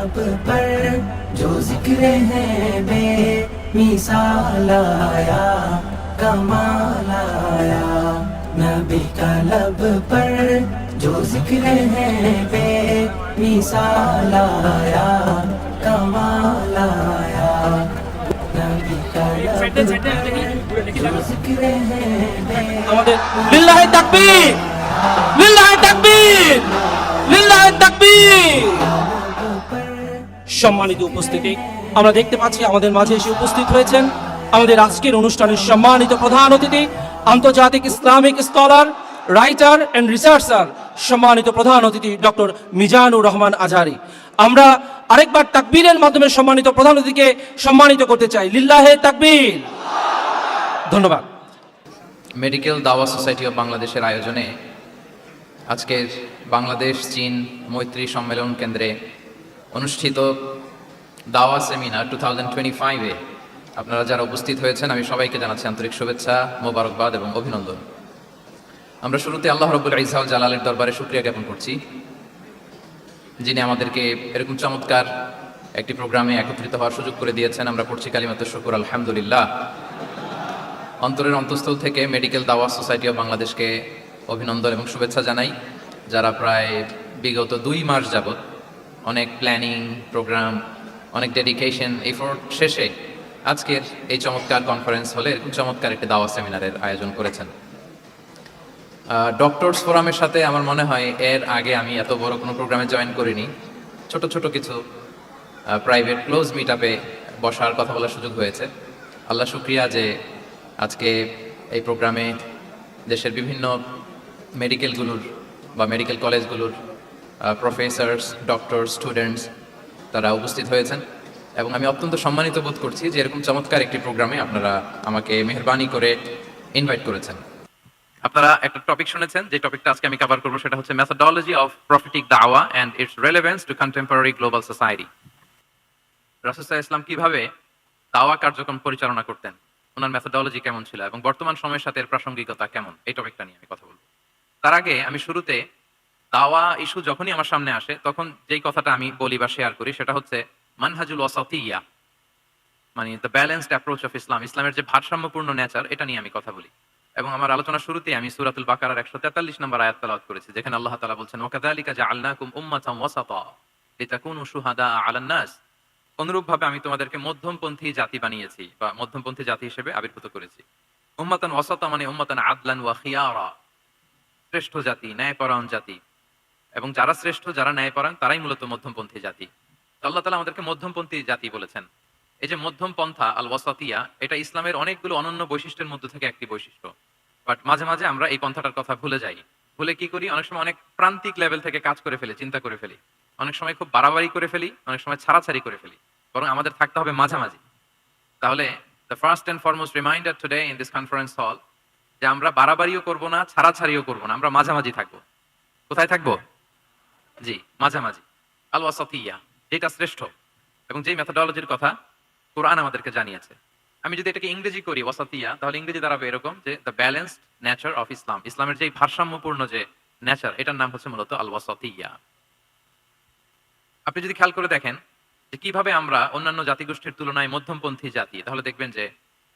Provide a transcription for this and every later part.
लब पर जो जिक्र है बेमिसाल आया, कमाल आया। नबी का लब पर जो जिक्र है बेमिसाल आया, कमाल आया। नबी का लब पर जो जिक्र है আমাদের লিল্লাহি তাকবীর, লিল্লাহি তাকবীর, লিল্লাহি তাকবীর। সম্মানিত উপস্থিতি, আমরা দেখতে পাচ্ছি আমাদের মাঝে এসে উপস্থিত হয়েছেন আমাদের আজকের অনুষ্ঠানের সম্মানিত প্রধান অতিথি, আন্তর্জাতিক Islamic scholar, writer and researcher, সম্মানিত প্রধান অতিথি ডক্টর মিজানুর রহমান আজহারী। আমরা আরেকবার তাকবীরের মাধ্যমে সম্মানিত প্রধান অতিথিকে সম্মানিত করতে চাই। লিল্লাহি তাকবীর। ধন্যবাদ। মেডিকেল দাওয়া সোসাইটি অব বাংলাদেশের আয়োজনে আজকের বাংলাদেশ চীন মৈত্রী সম্মেলন কেন্দ্রে অনুষ্ঠিত দাওয়া সেমিনার 2025-এ আপনারা যারা উপস্থিত হয়েছেন, আমি সবাইকে জানাচ্ছি আন্তরিক শুভেচ্ছা, মোবারকবাদ এবং অভিনন্দন। আমরা শুরুতে আল্লাহ রাব্বুল ইজ্জা ওয়াল জালালের দরবারে শুকরিয়া জ্ঞাপন করছি, যিনি আমাদেরকে এরকম চমৎকার একটি প্রোগ্রামে একত্রিত হওয়ার সুযোগ করে দিয়েছেন। আমরা পড়ছি কালিমাতুশ শুকর, আলহামদুলিল্লাহ। অন্তরের অন্তঃস্থল থেকে মেডিকেল দাওয়া সোসাইটি অব বাংলাদেশকে অভিনন্দন এবং শুভেচ্ছা জানাই, যারা প্রায় বিগত 2 মাস যাবৎ অনেক প্ল্যানিং, প্রোগ্রাম, অনেক ডেডিকেশন, এফোর্ট শেষে আজকের এই চমৎকার কনফারেন্স হলে এরকম চমৎকার একটি দাওয়া সেমিনারের আয়োজন করেছেন। ডক্টরস ফোরামের সাথে আমার মনে হয় এর আগে আমি এত বড় কোনো প্রোগ্রামে জয়েন করিনি। ছোট ছোট কিছু প্রাইভেট ক্লোজ মিট আপে বসার, কথা বলার সুযোগ হয়েছে। আল্লাহ শুকরিয়া যে আজকে এই প্রোগ্রামে দেশের বিভিন্ন মেডিকেলগুলোর বা মেডিকেল কলেজগুলোর প্রফেসরস, ডক্টর, স্টুডেন্টস তারা উপস্থিত হয়েছেন এবং আমি অত্যন্ত সম্মানিত বোধ করছি যে এরকম চমৎকার একটি প্রোগ্রামে আপনারা আমাকে মেহরবানি করে ইনভাইট করেছেন। আপনারা একটা টপিক শুনেছেন, যে টপিকটা আজকে আমি কভার করবো সেটা হচ্ছে মেথোডোলজি অফ প্রফেটিক দাওয়া and its relevance to contemporary global society. রাসূল সাল্লাল্লাহু আলাইহি ওয়াসাল্লাম কিভাবে দাওয়া কার্যক্রম পরিচালনা করতেন, ওনার মেথোডোলজি কেমন ছিল এবং বর্তমান সময়ের সাথে এর প্রাসঙ্গিকতা কেমন, এই টপিকটা নিয়ে আমি কথা বলবো। তার আগে আমি শুরুতে দাওয়া ইস্যু যখনই আমার সামনে আসে তখন যেই কথাটা আমি বলি বা শেয়ার করি সেটা হচ্ছে মানহাজুল ওয়াসাতিয়্যা, মানে the balanced approach of Islam, ইসলামের যে ভারসাম্যপূর্ণ নেচার, এটা নিয়ে আমি কথা বলি। এবং আমার আলোচনার শুরুতে আমি সূরাতুল বাকারার 143 নম্বর আয়াত তেলাওয়াত করেছি, যেখানে আল্লাহ তাআলা বলছেন ওয়াকাযালিকা জাআলনাকুম উম্মাতান ওয়াসাতা লিতাকুনু শুহাদা আলান নাস। অনুরূপভাবে আমি তোমাদেরকে মধ্যমপন্থী জাতি বানিয়েছি বা মধ্যমপন্থী জাতি হিসেবে আবির্ভূত করেছি। উম্মাতান ওয়াসাতা মানে উম্মাতান আদলান ওয়া খিয়ারা, শ্রেষ্ঠ জাতি, ন্যায়পরায়ণ জাতি, এবং যারা শ্রেষ্ঠ, যারা ন্যায়পরায়ণ তারাই মূলত মধ্যমপন্থী জাতি। আল্লাহ তাআলা আমাদেরকে মধ্যমপন্থী জাতি বলেছেন। এই যে মধ্যম পন্থা আল ওয়াসাতিয়া, এটা ইসলামের অনেকগুলো অনন্য বৈশিষ্ট্যের মধ্যে থেকে একটি বৈশিষ্ট্য। বাট মাঝে মাঝে আমরা এই পন্থাটার কথা ভুলে যাই। ভুলে কি করি, অনেক সময় অনেক প্রান্তিক লেভেল থেকে কাজ করে ফেলি, চিন্তা করে ফেলি, অনেক সময় খুব বাড়াবাড়ি করে ফেলি, অনেক সময় ছাড়াছাড়ি করে ফেলি। বরং আমাদের থাকতে হবে মাঝামাঝি। তাহলে the first and foremost reminder today in this conference hall, যে আমরা বাড়াবাড়িও করব না, ছাড়াছাড়িও করব না, আমরা মাঝামাঝি থাকবো। কোথায় থাকবো? জি, মাঝামাঝি। আল ওয়াসাতিয়া, যেটা শ্রেষ্ঠ এবং যেই মেথোডোলজির কথা কোরআন আমাদেরকে জানিয়েছে। আমি যদি এটাকে ইংরেজি করি ওয়াসাতিয়া, তাহলে ইংরেজি দাঁড়াবে এরকম যে the balanced nature of Islam, ইসলামের যে ভারসাম্যপূর্ণ যে নেচার, এটার নাম হচ্ছে মূলত আল ওয়াসাতিয়া। আপনি যদি খেয়াল করে দেখেন যে কিভাবে আমরা অন্যান্য জাতিগোষ্ঠীর তুলনায় মধ্যমপন্থী জাতি, তাহলে দেখবেন যে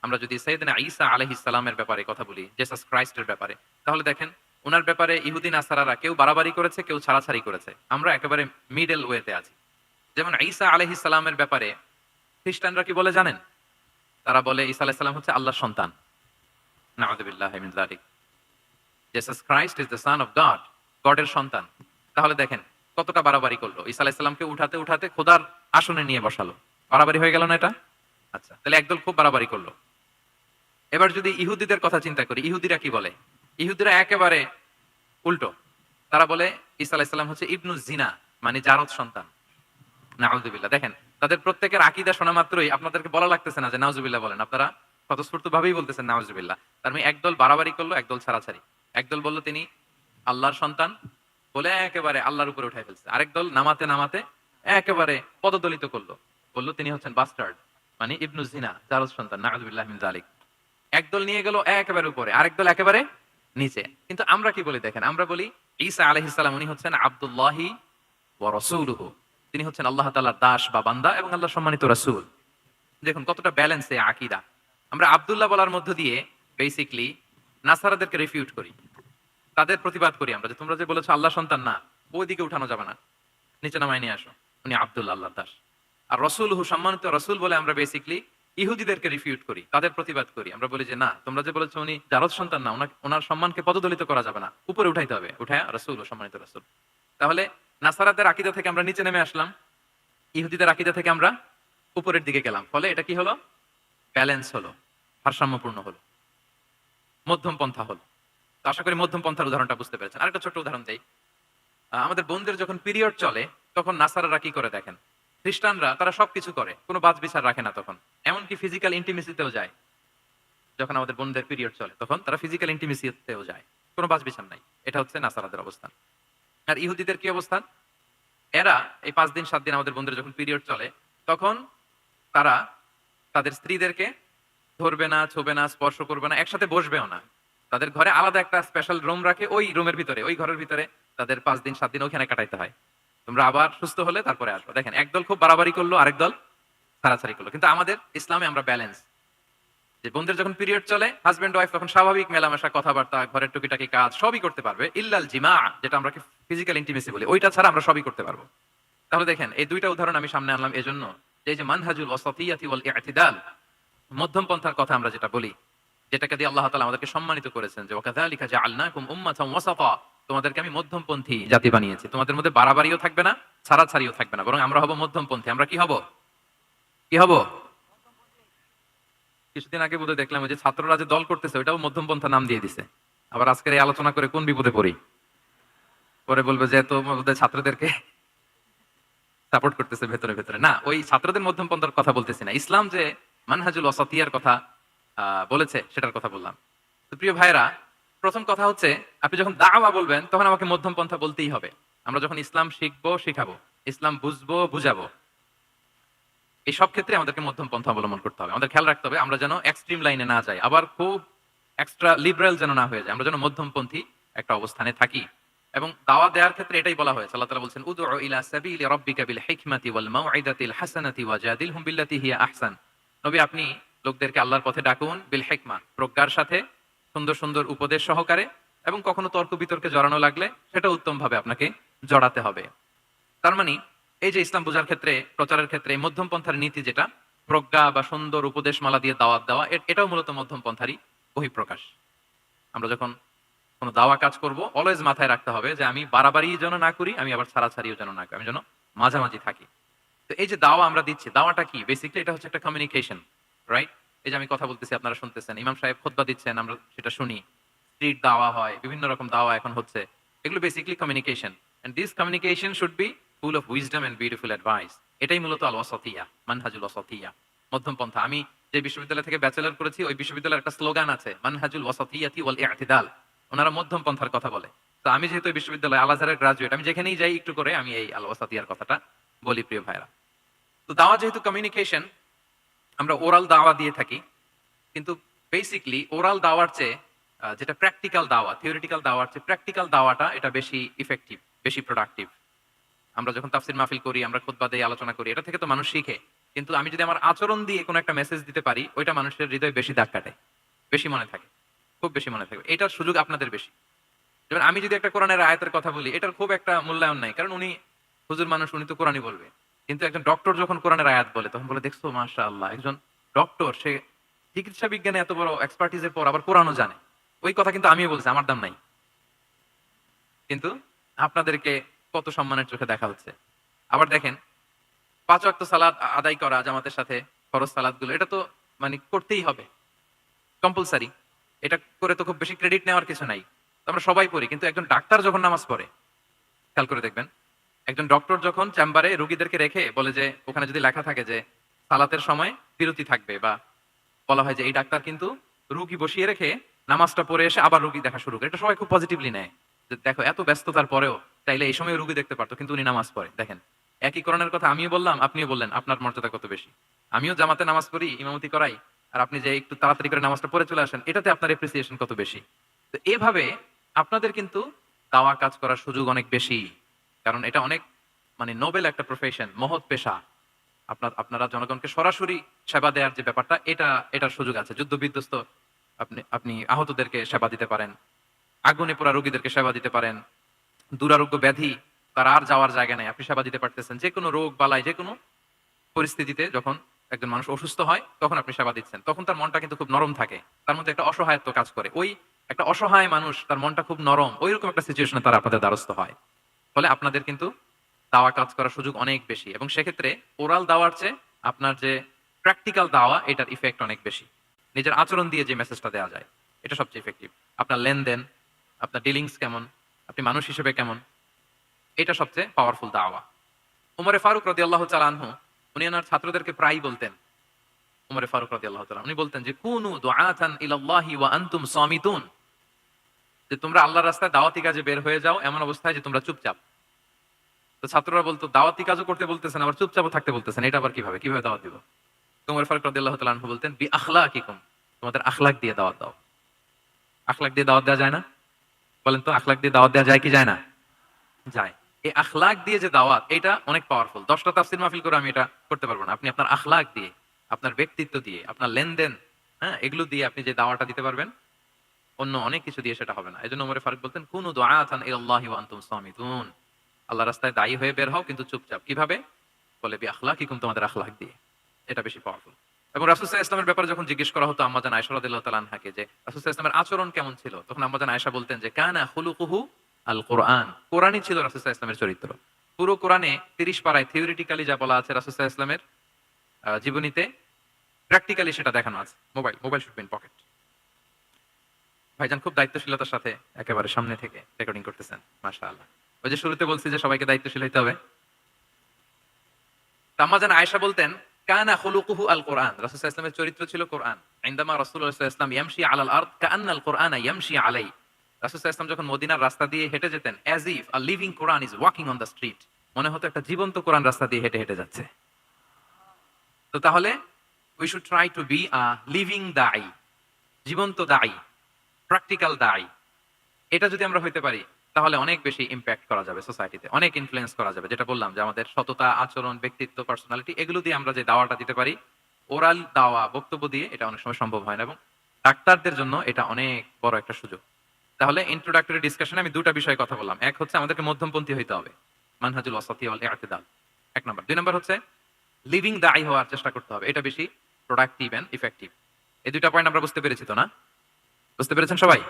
আমরা যদি সাইয়েদনা ঈসা আলাইহিস সালামের ব্যাপারে কথা বলি, জেসাস ক্রাইস্টের ব্যাপারে, তাহলে দেখেন ওনার ব্যাপারে ইহুদি নাসারারা কেউ বাড়াবাড়ি করেছে, কেউ ছাড়াছাড়ি করেছে, আমরা একেবারে মিডল ওয়েতে আছি। যেমন ঈসা আলাইহিস সালামের ব্যাপারে খ্রিস্টানরা কি বলে জানেন? তারা বলে ঈসা আলাইহিস সালাম হচ্ছে আল্লাহর সন্তান। নাউযুবিল্লাহি মিন যালিক। Jesus Christ is the son of God, গডের সন্তান। তাহলে দেখেন কতটা বাড়াবাড়ি করলো, ঈসা আলাইহিস সালামকে উঠাতে উঠাতে খোদার আসনে নিয়ে বসালো। বাড়াবাড়ি হয়ে গেল না এটা? আচ্ছা, তাহলে একদল খুব বাড়াবাড়ি করলো। এবার যদি ইহুদিদের কথা চিন্তা করি, ইহুদিরা কি বলে? ইহুদিরা একেবারে উল্টো। তারা বলে ঈসা আলাইহিস সালাম হচ্ছে ইবনু জিনা, মানে জারদ সন্তান। নাউযুবিল্লাহ। দেখেন তাদের প্রত্যেকের আকীদা শোনা মাত্রই আপনাদেরকে বলা লাগতেছে না যে নাউযুবিল্লাহ বলেন, আপনারা স্বতঃস্ফূর্ত ভাবেই বলতেছেন নাউযুবিল্লাহ। তার মানে একদল বাড়াবাড়ি করলো, একদল ছাড়াছাড়ি। একদল বলল তিনি আল্লাহর সন্তান বলে একেবারে আল্লাহর উপরে উঠাই ফেলছে। আরেক দল নামাতে নামাতে একেবারে পদদলিত করলো, বলল তিনি হচ্ছেন বাস্টার্ড, মানে ইবনু জিনা, জারদ সন্তান। নাউযুবিল্লাহ মিন যালিক। একদল নিয়ে গেল একেবারে উপরে, আরেক দল একেবারে নিচে। কিন্তু আমরা কি বলি দেখেন, আমরা বলি ঈসা আলাইহিস সালাম উনি হচ্ছেন আব্দুল্লাহি ওয়া রাসূলুহু, তিনি হচ্ছেন আল্লাহ তাআলার দাস বা বান্দা এবং আল্লাহ সম্মানিত রাসূল। দেখুন কতটা ব্যালেন্স এই আকীদা। আমরা আব্দুল্লাহ বলার মধ্য দিয়ে বেসিক্যালি নাসারাদেরকে রিফিউট করি, তাদের প্রতিবাদ করি আমরা যে তোমরা যে বলেছো আল্লাহ সন্তান না, ওইদিকে উঠানো যাবে না, নিচে নামায় নিয়ে আসো, উনি আব্দুল্লাহ আল্লাহর দাস। আর রসুলহু সম্মানিত রসুল বলে আমরা বেসিক্যালি ইহুদিদেরকে রিফিউট করি, তাদের প্রতিবাদ করি। আমরা বলি যে না, তোমরা যে বলেছো উনি জারদ সন্তান না, ওনার সম্মানকে পদদলিত করা যাবে না, উপরে উঠাইতে হবে, উঠায় রসুল ও সম্মানিত রসুল। তাহলে নাসারাদের আকীদা থেকে আমরা নিচে নেমে আসলাম, ইহুদিদের আকীদা থেকে আমরা উপরের দিকে গেলাম। ফলে এটা কি হলো? ব্যালেন্স হলো, ভারসাম্যপূর্ণ হলো, মধ্যম পন্থা হলো। তো আশা করি মধ্যম পন্থার উদাহরণটা বুঝতে পেরেছেন। আরেকটা ছোট্ট উদাহরণ দেই। আমাদের বোনদের যখন পিরিয়ড চলে তখন নাসারারা কি করে দেখেন, খ্রিস্টানরা তারা সবকিছু করে, কোনো বাজ বিচার রাখে না, তখন এমনকি ফিজিক্যাল ইন্টিমেসিতেও যায়। যখন আমাদের বোনদের পিরিয়ড চলে তখন তারা ফিজিক্যাল ইন্টিমেসিতেও যায়, কোনো বাজ বিচার নাই। এটা হচ্ছে নাসারাদের অবস্থান। আর ইহুদিদের কি অবস্থান? এরা এই 5 দিন 7 দিন আমাদের বোনদের যখন পিরিয়ড চলে তখন তারা তাদের স্ত্রীদেরকে ধরবে না, ছোবে না, স্পর্শ করবে না, একসাথে বসবেও না। তাদের ঘরে আলাদা একটা স্পেশাল রুম রাখে, ওই রুমের ভিতরে, ওই ঘরের ভিতরে তাদের 5 দিন 7 দিন ওখানে কাটাইতে হয়। তোমরা আবার সুস্থ হলে তারপরে আসবে। দেখেন, একদল খুব বাড়াবাড়ি করলো, আরেক দল ছাড়াছাড়ি করলো। কিন্তু আমাদের ইসলামে আমরা ব্যালেন্স, যে বোনদের যখন পিরিয়ড চলে হাজবেন্ড ওয়াইফ তখন স্বাভাবিক মেলামেশা, কথাবার্তা, ঘরের টুকিটাকি কাজ সবই করতে পারবে, ইল্লাল জিমা, যেটা আমরা ফিজিক্যাল ইন্টিমেসি বলি, ওইটা ছাড়া আমরা সবই করতে পারবো। তাহলে দেখেন, এই দুইটা উদাহরণ আমি সামনে আনলাম এজন্য যে এই যে মানহাজুল ওয়াসাতিয়াতি ওয়াল ইতিদাল, মধ্যম পন্থার কথা আমরা যেটা বলি, যেটাকে দিয়ে আল্লাহ তাআলা আমাদেরকে সম্মানিত করেছেন যে ওয়াকাযালিকা জাআলনাকুম উম্মাতান ওয়াসাতা, তোমাদেরকে আমি মধ্যমপন্থী জাতি বানিয়েছি। তোমাদের মধ্যে বাড়াবাড়িও থাকবে না, ছাড়াছাড়িও থাকবে না, বরং আমরা হব মধ্যমপন্থী। আমরা কি হব? কি হব? কিছুদিন আগে বোধহয় দেখলাম যে ছাত্ররা যে দল করতেছে ওইটাও মধ্যমপন্থা নাম দিয়ে দিছে। আবার আজকের এই আলোচনা করে কোন বিপদে পড়ি, পরে বলবে যে তো ছাত্রদেরকে সাপোর্ট করতেছে ভেতরে ভেতরে। না, ওই ছাত্রদের মধ্যমপন্থার কথা বলতেছি না, ইসলাম যে মানহাজুল ওয়াসাতিয়ার কথা বলেছে সেটার কথা বললাম। তো প্রিয় ভাইরা, প্রথম কথা হচ্ছে আপনি যখন দাওয়া বলবেন তখন আমাকে মধ্যম পন্থা বলতেই হবে। আমরা যখন ইসলাম শিখবো, শিখাবো, ইসলাম বুঝবো, বুঝাবো, এই সব ক্ষেত্রে আমাদেরকে মধ্যম পন্থা অবলম্বন করতে হবে। আমাদের খেয়াল রাখতে হবে আমরা যেন এক্সট্রিম লাইনে না যাই, আবার খুব এক্সট্রা লিবারেল যেন না হয়ে যায়, আমরা যেন মধ্যমপন্থী একটা অবস্থানে থাকি। এবং দাওয়া দেওয়ার ক্ষেত্রে এটাই বলা হয়েছে, আল্লাহ তাআলা বলছেন উদউ ইলা সাবিলি রাব্বিকা বিল হিকমাতি ওয়াল মাউইদাতিল হাসানাতি ওয়াজাদিলহুম বিল্লাতি হিয়া আহসান। নবী, আপনি লোকদেরকে আল্লাহর পথে ডাকুন বিল হিকমা, প্রজ্ঞার সাথে, সুন্দর সুন্দর উপদেশ সহকারে, এবং কখনো তর্ক বিতর্কে জড়ানো লাগলে সেটা উত্তম ভাবে আপনাকে জড়াতে হবে। তার মানে এই যে ইসলাম বোঝার ক্ষেত্রে, প্রচারের ক্ষেত্রে মধ্যম পন্থার নীতি, যেটা প্রজ্ঞা বা সুন্দর উপদেশমালা দিয়ে দাওয়াত দেওয়া, এটাও মূলত মধ্যম পন্থারই বহিঃপ্রকাশ। আমরা যখন কোনো দাওয়া কাজ করব অলওয়েজ মাথায় রাখতে হবে যে আমি বাড়াবাড়ি যেন না করি, আমি আবার ছাড়াছাড়িও যেন না করি, আমি যেন মাঝামাঝি থাকি। তো এই যে দাওয়া আমরা দিচ্ছি, দাওয়াটা কি? বেসিক্যালি এটা হচ্ছে একটা কমিউনিকেশন, রাইট? এই যে আমি কথা বলতেছি, আপনারা শুনতেছেন, ইমাম সাহেব খুতবা দিচ্ছেন, আমরা সেটা শুনি, স্ট্রিট দাওয়া হয়, বিভিন্ন রকম দাওয়া এখন হচ্ছে, এগুলো basically communication. And this communication should be full of wisdom and beautiful advice. এটাই মূলত আল ওয়াসাতিয়া, মানহাজুল ওয়াসাতিয়া, মধ্যম পন্থা। আমি যে বিশ্ববিদ্যালয় থেকে ব্যাচেলর করেছি, ওই বিশ্ববিদ্যালয়ের একটা স্লোগান আছে, মানহাজুল ওয়াসাতিয়াতি ওয়াল ইতিদাল। ওনারা মধ্যম পন্থার কথা বলে। তো আমি যেহেতু এই বিশ্ববিদ্যালয় আল আজহারের গ্রাজুয়েট, আমি যেখানেই যাই একটু করে আমি এই আল ওয়াসাতিয়ার কথাটা বলি, প্রিয় ভাইরা। তো দাওয়া যেহেতু কমিউনিকেশন, আমরা ওরাল দাওয়া দিয়ে থাকি, কিন্তু বেসিক্যালি ওরাল দাওয়ার চেয়ে যেটা প্র্যাকটিক্যাল দাওয়া, থিওরিটিক্যাল দাওয়ার চেয়ে প্র্যাকটিক্যাল দাওয়াটা এটা বেশি ইফেক্টিভ, বেশি প্রোডাক্টিভ। আমরা যখন তাফসির মাহফিল করি, আমরা খুতবা দেই, আলোচনা করি, এটা থেকে তো মানুষ শিখে। কিন্তু আমি যদি আমার আচরণ দিয়ে কোনো একটা মেসেজ দিতে পারি, ওইটা মানুষের হৃদয়ে বেশি দাগ কাটে, বেশি মনে থাকে, খুব বেশি মনে থাকবে। এটার সুযোগ আপনাদের বেশি। যেমন আমি যদি একটা কোরআনের আয়াতের কথা বলি, এটার খুব একটা মূল্যায়ন নাই, কারণ উনি হুজুর মানুষ, উনি তো কোরআনই বলবে। কিন্তু একজন ডক্টর যখন কোরআনের আয়াত বলে, তখন বলে দেখছো মাশাআল্লাহ, একজন ডক্টর, সে চিকিৎসা বিজ্ঞানে এত বড় এক্সপার্টিজের পর আবার কোরআনও জানে। ওই কথা কিন্তু আমিও বলছি, আমার দাম নাই। কিন্তু আপনাদেরকে কত সম্মানের চোখে দেখা হচ্ছে। আবার দেখেন, 5 ওয়াক্ত সালাত আদায় করা জামাতের সাথে, ফরজ সালাতগুলো, এটা তো মানে করতেই হবে, কম্পালসারি। এটা করে তো খুব বেশি ক্রেডিট নেওয়ার কিছু নাই, আমরা সবাই পড়ি। কিন্তু একজন ডাক্তার যখন নামাজ পড়ে, খেয়াল করে দেখবেন, একজন ডক্টর যখন চেম্বারে রোগীদেরকে রেখে বলে যে ওখানে যদি লেখা থাকে যে সালাতের সময় বিরতি থাকবে, বা বলা হয় যে এই ডাক্তার কিন্তু রোগী বসিয়ে রেখে নামাজটা পড়ে এসে আবার রোগী দেখা শুরু করে, এটা সবাই খুব পজিটিভলি নেয়, যে দেখো এত ব্যস্ততার পরেও চাইলে এই সময় রোগী দেখতে পারতো, কিন্তু উনি নামাজ পড়ে। দেখেন, একই কোরআনের কথা আমিও বললাম, আপনিও বললেন, আপনার মর্যাদা কত বেশি। আমিও জামাতে নামাজ পড়ি, ইমামতি করাই, আর আপনি যে একটু তাড়াতাড়ি করে নামাজটা পড়ে চলে আসেন, এটাতে আপনার এপ্রিসিয়েশন কত বেশি। তো এভাবে আপনাদের কিন্তু দাওয়া কাজ করার সুযোগ অনেক বেশি, কারণ এটা অনেক মানে নোবেল একটা প্রফেশন, মহৎ পেশা। আপনারা জনগণকে সরাসরি সেবা দেওয়ার যে ব্যাপারটা, এটার সুযোগ আছে। যুদ্ধ বিধ্বস্ত আপনি আহতদেরকে সেবা দিতে পারেন, আগুনে পোড়া রোগীদেরকে সেবা দিতে পারেন, দুরারোগ্য ব্যাধি, তার আর যাওয়ার জায়গা নেই, আপনি সেবা দিতে পারতেছেন। যে কোনো রোগ বালাই, যে কোনো পরিস্থিতিতে যখন একজন মানুষ অসুস্থ হয় তখন আপনি সেবা দিচ্ছেন, তখন তার মনটা কিন্তু খুব নরম থাকে, তার মধ্যে একটা অসহায়ত্ব কাজ করে। ওই একটা অসহায় মানুষ, তার মনটা খুব নরম, ওইরকম একটা সিচুয়েশনে তারা আপনাদের দ্বারস্থ হয়। ফলে আপনাদের কিন্তু দাওয়া কাজ করার সুযোগ অনেক বেশি, এবং সেক্ষেত্রে ওরাল দাওয়ার চেয়ে আপনার যে প্র্যাকটিক্যাল দাওয়া, এটার ইফেক্ট অনেক বেশি। নিজের আচরণ দিয়ে যে মেসেজটা দেওয়া যায়, এটা সবচেয়ে ইফেক্টিভ। আপনার লেনদেন, আপনার ডিলিংস কেমন, আপনি মানুষ হিসেবে কেমন, এটা সবচেয়ে পাওয়ারফুল দাওয়া। উমরে ফারুক রাদিয়াল্লাহু তাআলা আনহু, উনি ওনার ছাত্রদেরকে প্রায়ই বলতেন, উমরে ফারুক রাদিয়াল্লাহু তাআলা, উনি বলতেন যে কুনু দুআতান ইলাল্লাহি ওয়া আনতুম সামিতুন, যে তোমরা আল্লাহর রাস্তায় দাওয়াতি কাজে বের হয়ে যাও এমন অবস্থায় যে তোমরা চুপচাপ। তো ছাত্ররা বলতো, দাওয়াতি কাজও করতে বলতেছেন, আবার চুপচাপও থাকতে বলতেছেন, এটা আবার কিভাবে কিভাবে দাওয়াত দিব? তো উমর ফারুক রাদিয়াল্লাহু তাআলা আনহু বলতেন, বি আখলাকিকুম, তোমাদের আখলাক দিয়ে দাওয়াত দাও। আখলাক দিয়ে দাওয়াত দেওয়া যায় না? বলেন তো, আখলাক দিয়ে দাওয়াত দেওয়া যায় কি যায় না? যায়। এই আখলাক দিয়ে যে দাওয়াত, এটা অনেক পাওয়ারফুল। 10টা তাফসীর মাহফিল করে আমি এটা করতে পারবো না। আপনি আপনার আখলাক দিয়ে, আপনার ব্যক্তিত্ব দিয়ে, আপনার লেনদেন, হ্যাঁ, এগুলো দিয়ে আপনি যে দাওয়াটা দিতে পারবেন, অন্য অনেক কিছু দিয়ে সেটা হবে না। এজন্য ওমর ফারুক বলতেন, কুনু দুআতান ইলাল্লাহি ওয়া আনতুম সামিতুন, আল্লাহর রাস্তায় দায়ী হয়ে বের হও কিন্তু চুপচাপ। কিভাবে? বলে বি আখলাকিকুম, তোমাদের আখলাক দিয়ে। এটা বেশি পাওয়ারফুল। এবং রাসূল সাল্লাল্লাহু আলাইহি ওয়াসাল্লামের ব্যাপারে যখন জিজ্ঞেস করা হতো আম্মা জান আয়েশা রাদিয়াল্লাহু তাআলা আনহাকে, যে রাসূল সাল্লাল্লাহু আলাইহি ওয়াসাল্লামের আচরণ কেমন ছিল, তখন আম্মা জান আয়েশা বলতেন যে কানা খুলুকুহু আল কোরআন, কোরআনই ছিল রাসূল সাল্লাল্লাহু আলাইহি ওয়াসাল্লামের চরিত্র। পুরো কোরআনে 30 পারায় থিওরিটিক্যালি যা বলা আছে রাসূল সাল্লাল্লাহু আলাইহি ওয়াসাল্লামের জীবনীতে, প্র্যাকটিক্যালি সেটা দেখানো আছে। Mobile should be in pocket. ভাইজান খুব দায়িত্বশীলতার সাথে একেবারে সামনে থেকে রেকর্ডিং করতেছেন, মাশাআল্লাহ। ওই যে শুরুতে বলছি যে সবাইকে দায়িত্বশীল হইতে হবে। আম্মা জান আয়েশা বলতেন, কানা খুলুকুহু আল কোরআন, রাসূল সাল্লাল্লাহু আলাইহি ওয়াসাল্লামের চরিত্র ছিল কোরআন। ইনদামা রাসূলুল্লাহ সাল্লাল্লাহু আলাইহি ওয়াসাল্লাম ইয়ামশি আলাল আরদ কাআন্নাল কোরআনা ইয়ামশি আলাই, রাসূল সাল্লাল্লাহু আলাইহি ওয়াসাল্লাম যখন মদিনার রাস্তা দিয়ে হেঁটে যেতেন, as if a living Quran is walking on the street, মনে হতো একটা জীবন্ত কোরআন রাস্তা দিয়ে হেঁটে হেঁটে যাচ্ছে। তো তাহলে we should try to be a living দাঈ, জীবন্ত দাঈ, প্র্যাকটিক্যাল দাঈ। এটা যদি আমরা হইতে পারি তাহলে অনেক বেশি ইম্প্যাক্ট করা যাবে সোসাইটিতে, অনেক ইনফ্লুয়েন্স করা যাবে। যেটা বললাম যে আমাদের সততা, আচরণ, ব্যক্তিত্ব, পার্সোনালিটি, এগুলো দিয়ে আমরা যে দাওয়াটা দিতে পারি, ওরাল দাওয়া, বক্তব্য দিয়ে, এটা অনেক সময় সম্ভব হয় না। এবং ডাক্তারদের জন্য এটা অনেক বড় একটা সুযোগ। তাহলে ইন্ট্রোডাক্টরি ডিসকাশনে আমি দুটা বিষয়ে কথা বললাম। এক হচ্ছে আমাদেরকে মধ্যমপন্থী হইতে হবে, মানহাজুল ওয়াসাতি ওয়াল ইআতিদাল, 1 নাম্বার। 2 নাম্বার হচ্ছে লিভিং দাঈ হওয়ার চেষ্টা করতে হবে, এটা বেশি প্রোডাক্টিভ এন্ড ইফেক্টিভ। এই দুইটা পয়েন্ট আমরা বুঝতে পেরেছি তো না? বুঝতে পেরেছেন সবাই?